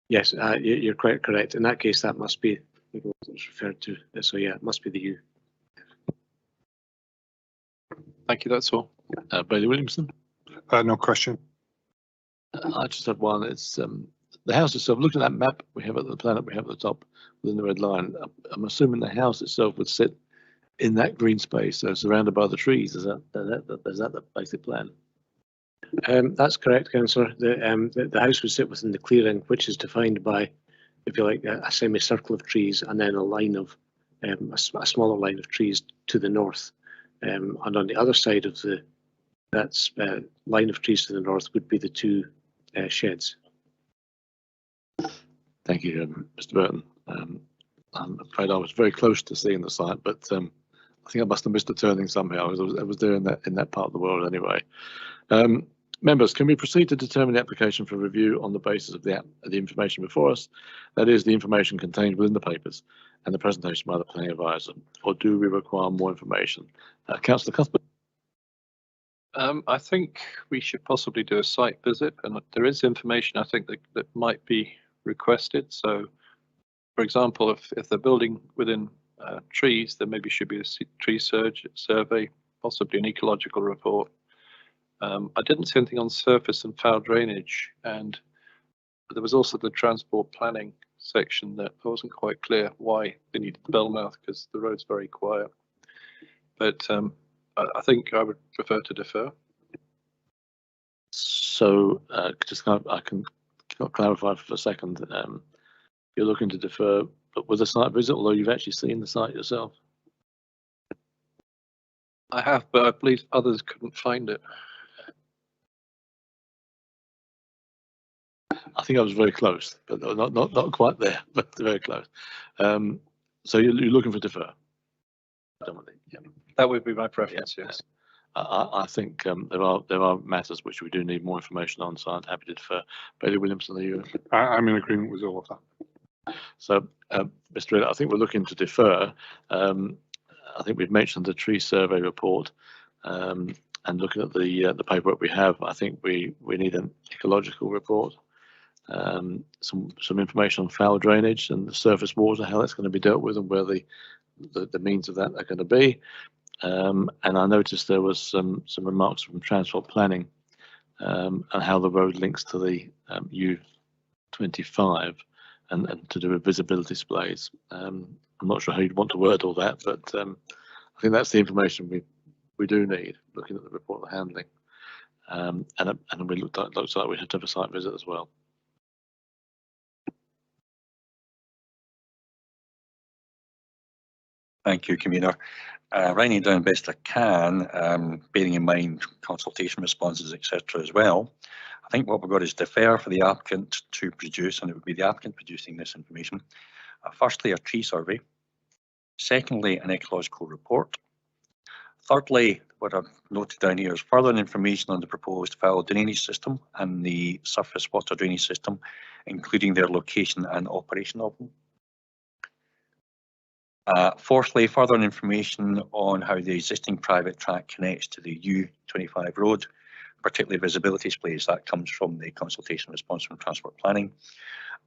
Yes, you're quite correct. In that case, that must be the road that's referred to. So yeah, it must be the U. Thank you, that's all. Bailey Williamson. No question. I just have one. It's the house itself. Looking at that map we have at the planet we have at the top within the red line. I'm assuming the house itself would sit in that green space, so surrounded by the trees. Is that the basic plan? That's correct, Councillor. The house would sit within the clearing, which is defined by, if you like, a semicircle of trees, and then a line of a smaller line of trees to the north. And on the other side of that line of trees to the north would be the two sheds. Thank you, Mr. Burton. I'm afraid I was very close to seeing the site, but I think I must have missed a turning somehow. I was there in that part of the world anyway. Members, can we proceed to determine the application for review on the basis of the information before us? That is, the information contained within the papers and the presentation by the planning advisor, or do we require more information? Councillor Cuthbert. I think we should possibly do a site visit, and there is information I think that might be requested. So, for example, if they're building within trees, there maybe should be a tree survey, possibly an ecological report. I didn't see anything on surface and foul drainage, and there was also the transport planning section that I wasn't quite clear why they needed the Bellmouth, because the road's very quiet. But I think I would prefer to defer. So just kind of, I can clarify for a second. You're looking to defer, but with a site visit, although you've actually seen the site yourself. I have, but I believe others couldn't find it. I think I was very close, but not quite there, but very close. So you're looking for defer. Yeah. That would be my preference. Yeah. Yes. I think there are matters which we do need more information on, so I'm happy to defer. Bailey Williamson, are you? I'm in agreement with all of that. So, Mr. Reid, I think we're looking to defer. I think we've mentioned the tree survey report, and looking at the paperwork we have, I think we need an ecological report, some information on foul drainage and the surface water, how that's going to be dealt with, and where the means of that are going to be. And I noticed there was some remarks from transport planning and how the road links to the U25 and to do with visibility displays. I'm not sure how you'd want to word all that, but I think that's the information we do need, looking at the report of handling. And we looks like we have to have a site visit as well. Thank you, Convener. Writing it down best I can, bearing in mind consultation responses, etc. as well. I think what we've got is defer for the applicant to produce, and it would be the applicant producing this information. Firstly, a tree survey. Secondly, an ecological report. Thirdly, what I've noted down here is further information on the proposed foul drainage system and the surface water drainage system, including their location and operation of them. Fourthly, further information on how the existing private track connects to the U25 road, particularly visibility displays. That comes from the consultation response from transport planning.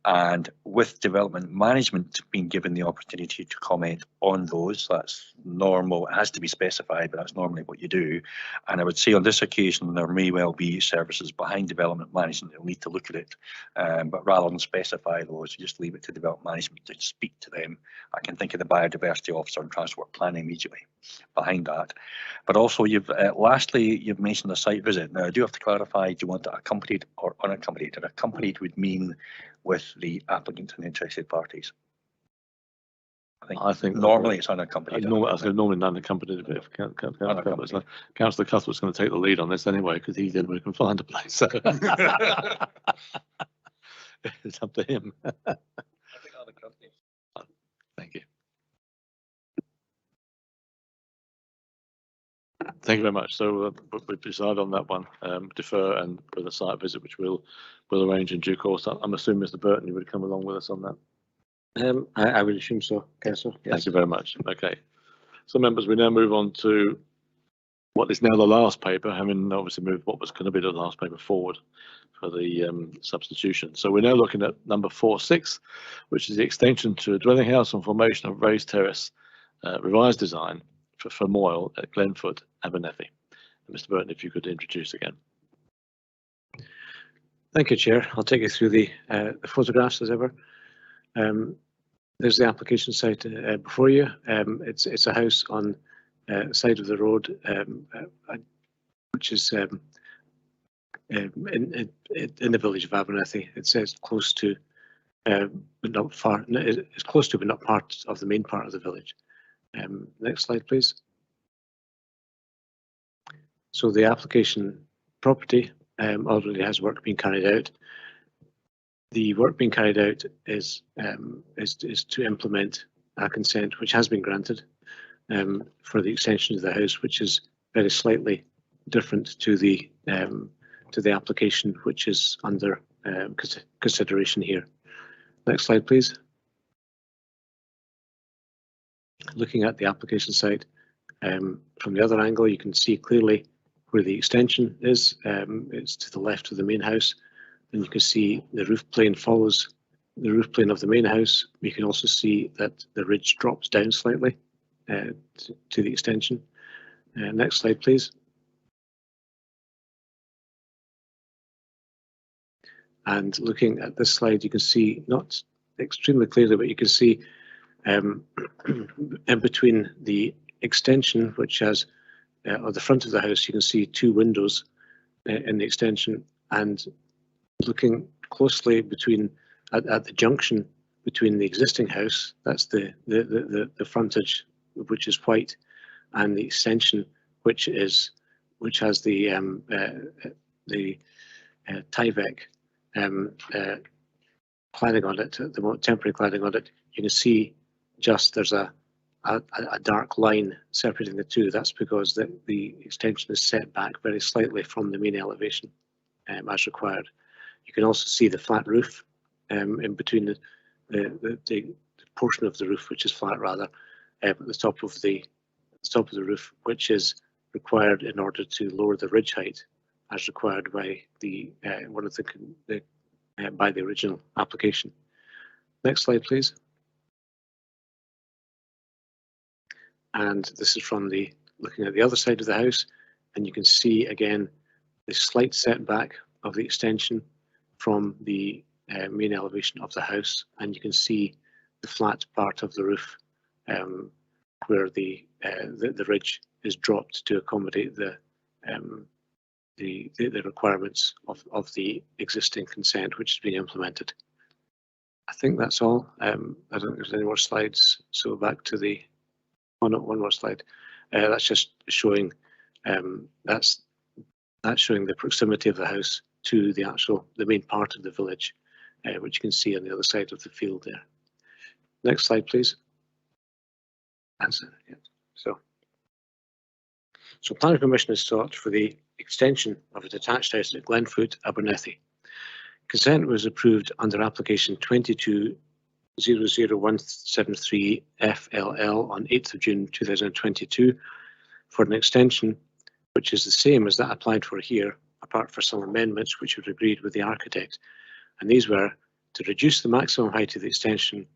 And with development management being given the opportunity to comment on those, that's normal. It has to be specified, but that's normally what you do. And I would say on this occasion, there may well be services behind development management that will need to look at it. But rather than specify those, just leave it to development management to speak to them. I can think of the biodiversity officer and transport planning immediately behind that. But also, lastly, you've mentioned a site visit. Now, I do have to clarify, do you want it accompanied or unaccompanied? And accompanied would mean with the applicant and interested parties. I think normally it's unaccompanied. Normally unaccompanied. If Councillor Cuthbert's going to take the lead on this anyway, because he's the only one who can find a place. So it's up to him. Thank you. Thank you very much. So we decide on that one, defer, and with a site visit, which we'll arrange in due course. I'm assuming Mr. Burton, you would come along with us on that. I would assume so, Councillor. Yes. Thank you very much. Okay. So members, we now move on to what is now the last paper, having obviously moved what was going to be the last paper forward for the substitution. So we're now looking at number 4.6, which is the extension to a dwelling house and formation of raised terrace revised design for Moyle at Glenfoot, Abernethy. Mr. Burton, if you could introduce again. Thank you, Chair. I'll take you through the photographs as ever. There's the application site before you. It's a house on the side of the road, which is in the village of Abernethy. It says close to, but not far. It's close to, but not part of the main part of the village. Next slide, please. So the application property already has work being carried out. The work being carried out is to implement a consent which has been granted for the extension of the house, which is very slightly different to the application which is under consideration here. Next slide, please. Looking at the application site from the other angle, you can see clearly where the extension is. It's to the left of the main house, and you can see the roof plane follows the roof plane of the main house. You can also see that the ridge drops down slightly to the extension. Next slide, please. And looking at this slide, you can see, not extremely clearly, but you can see in between the extension, which has on the front of the house, you can see two windows in the extension, and looking closely between at the junction between the existing house, that's the frontage, which is white, and the extension, which has the Tyvek cladding on it, the temporary cladding on it. You can see just there's a dark line separating the two. That's because the extension is set back very slightly from the main elevation as required. You can also see the flat roof in between the portion of the roof which is flat, rather, at the top of the roof, which is required in order to lower the ridge height as required by the by the original application. Next slide, please. And this is from looking at the other side of the house, and you can see again the slight setback of the extension from the main elevation of the house, and you can see the flat part of the roof where the ridge is dropped to accommodate the requirements of the existing consent which is being implemented. I think that's all. I don't think there's any more slides, so back to the one more slide. That's just showing that's showing the proximity of the house to the main part of the village, which you can see on the other side of the field there. Next slide, please. That's it. Yeah. So planning permission is sought for the extension of a detached house at Glenfoot, Abernethy. Consent was approved under application 22-00173 FLL on 8th of June 2022 for an extension which is the same as that applied for here, apart for some amendments which were agreed with the architect. And these were to reduce the maximum height of the extension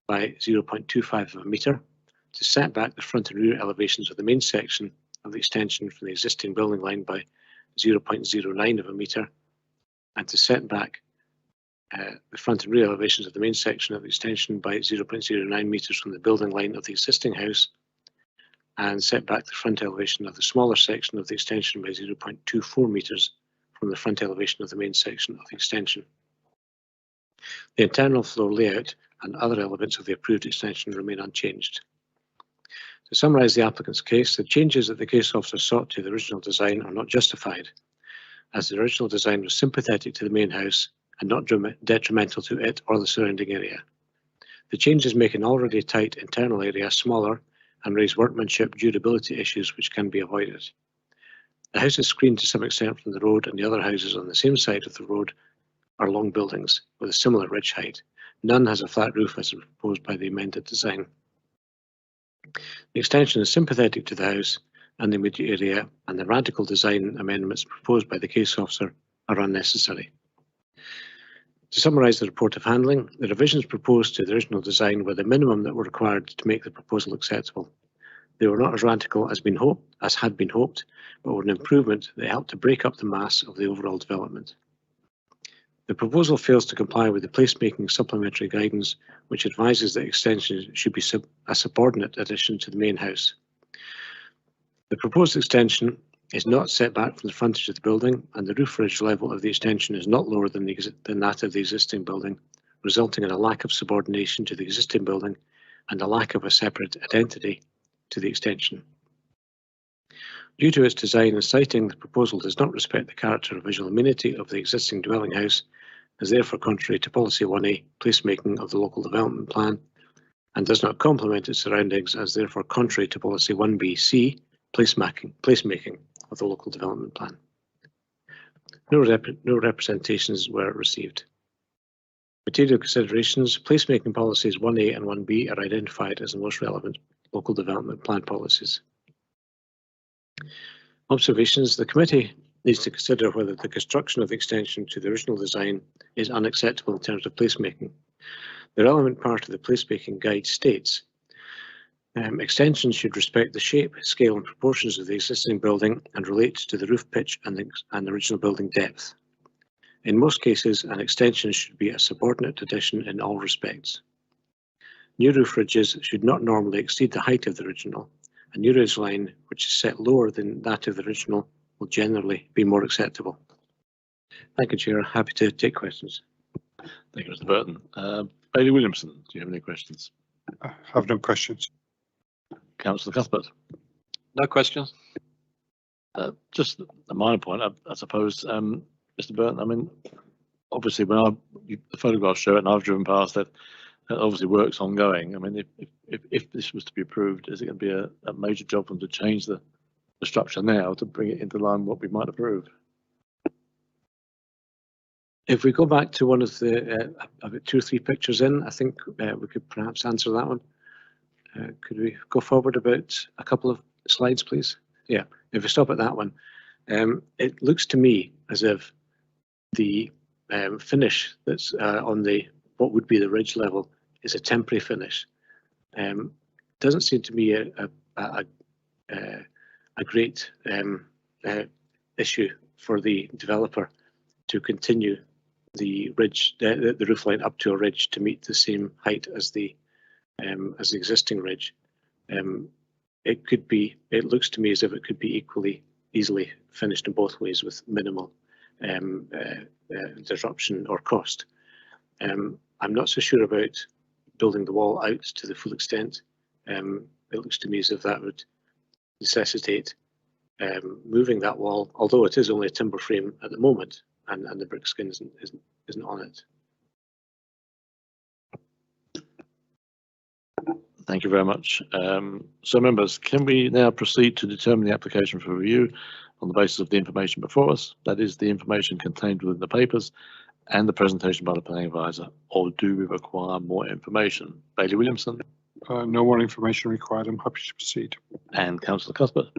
by 0.25 of a metre, to set back the front and rear elevations of the main section of the extension from the existing building line by 0.09 of a metre, and to set back the front and rear elevations of the main section of the extension by 0.09 metres from the building line of the existing house, and set back the front elevation of the smaller section of the extension by 0.24 metres from the front elevation of the main section of the extension. The internal floor layout and other elements of the approved extension remain unchanged. To summarise the applicant's case, the changes that the case officer sought to the original design are not justified, as the original design was sympathetic to the main house and not detrimental to it or the surrounding area. The changes make an already tight internal area smaller and raise workmanship durability issues which can be avoided. The house is screened to some extent from the road, and the other houses on the same side of the road are long buildings with a similar ridge height, None has a flat roof as proposed by the amended design. The extension is sympathetic to the house and the immediate area, and the radical design amendments proposed by the case officer are unnecessary. To summarise the report of handling, the revisions proposed to the original design were the minimum that were required to make the proposal acceptable. They were not as radical as had been hoped, but were an improvement that helped to break up the mass of the overall development. The proposal fails to comply with the placemaking supplementary guidance, which advises that extension should be a subordinate addition to the main house. The proposed extension is not set back from the frontage of the building, and the roof ridge level of the extension is not lower than that of the existing building, resulting in a lack of subordination to the existing building and a lack of a separate identity to the extension. Due to its design and siting, the proposal does not respect the character or visual amenity of the existing dwelling house, is therefore contrary to Policy 1A, placemaking of the local development plan, and does not complement its surroundings, as therefore contrary to Policy 1B-C, placemaking of the local development plan. No representations were received. Material considerations: placemaking policies 1A and 1B are identified as the most relevant local development plan policies. Observations: the committee needs to consider whether the construction of the extension to the original design is unacceptable in terms of placemaking. The relevant part of the placemaking guide states extensions should respect the shape, scale and proportions of the existing building and relate to the roof pitch and the original building depth. In most cases, an extension should be a subordinate addition in all respects. New roof ridges should not normally exceed the height of the original. A new ridge line, which is set lower than that of the original, will generally be more acceptable. Thank you, Chair. Happy to take questions. Thank you, Mr. Burton. Bailey Williamson, do you have any questions? I have no questions. Councillor Cuthbert. No questions. Just a minor point, I suppose, Mr. Burton. I mean, obviously, when the photographs show it, and I've driven past it, obviously work's ongoing. I mean, if this was to be approved, is it going to be a major job for them to change the structure now to bring it into line with what we might approve? If we go back to one of the about 2 or 3 pictures in, I think we could perhaps answer that one. Could we go forward about a couple of slides, please? Yeah, if we stop at that one, it looks to me as if the finish that's on the what would be the ridge level is a temporary finish. Doesn't seem to me a great issue for the developer to continue the ridge, the roof line up to a ridge to meet the same height as the existing ridge. It could be. It looks to me as if it could be easily finished in both ways with minimal disruption or cost. I'm not so sure about building the wall out to the full extent. It looks to me as if that would necessitate moving that wall, although it is only a timber frame at the moment, and the brick skin isn't on it. Thank you very much. So members, can we now proceed to determine the application for review on the basis of the information before us? That is the information contained within the papers and the presentation by the planning advisor, or do we require more information? Bailey Williamson. No more information required. I'm happy to proceed. And Councillor Cuthbert.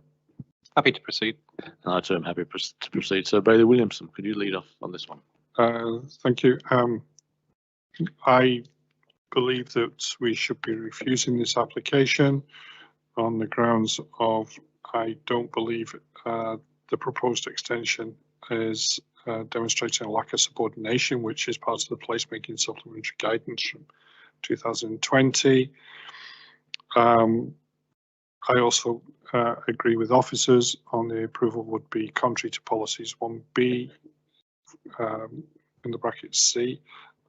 Happy to proceed. And I too am happy to proceed. So Bailey Williamson, could you lead off on this one? Thank you. I believe that we should be refusing this application on the grounds of I don't believe the proposed extension is demonstrating a lack of subordination, which is part of the placemaking supplementary guidance from 2020. I also agree with officers on the approval would be contrary to policies 1B in the bracket C,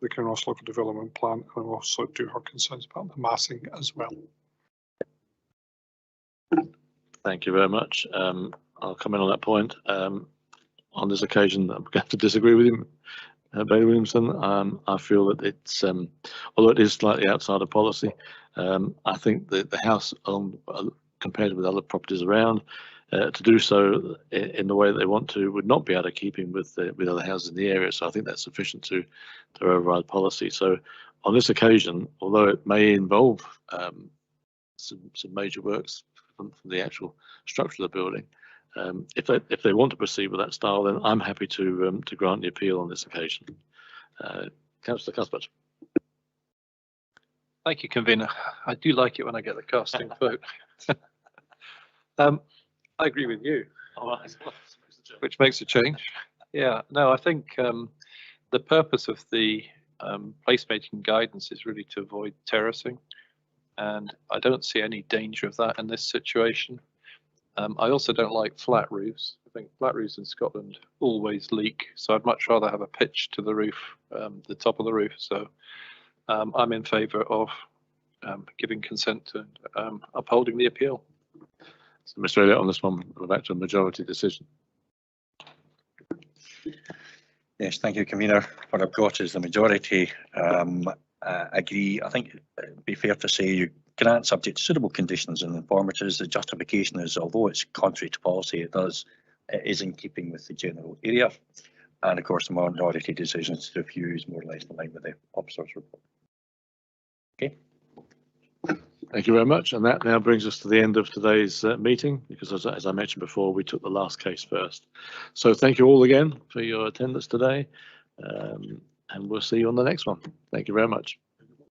the Kinross Local Development Plan, and I also do have concerns about the massing as well. Thank you very much. I'll come in on that point. On this occasion, I'm going to have to disagree with him, Bailey Williamson. I feel that it's, although it is slightly outside of policy, I think that the house, compared with other properties around, to do so in the way that they want to would not be out of keeping with other houses in the area. So I think that's sufficient to override policy. So on this occasion, although it may involve some major works from the actual structure of the building, if they want to proceed with that style, then I'm happy to grant the appeal on this occasion. Councillor Cuthbert. Thank you, convener. I do like it when I get the casting vote. I agree with you, which makes a change. Yeah, no, I think the purpose of the placemaking guidance is really to avoid terracing, and I don't see any danger of that in this situation. I also don't like flat roofs. I think flat roofs in Scotland always leak, so I'd much rather have a pitch to the roof, the top of the roof. So I'm in favour of giving consent to upholding the appeal. So, Mr. Elliott, on this one, we're back to a majority decision. Yes, thank you, convener. What I've got is the majority agree. I think it'd be fair to say you grant subject to suitable conditions and informatives. The justification is, although it's contrary to policy, it is in keeping with the general area. And of course, the minority decisions to review is more or less in line with the officer's report. Okay. Thank you very much. And that now brings us to the end of today's meeting, because as I mentioned before, we took the last case first. So thank you all again for your attendance today, and we'll see you on the next one. Thank you very much.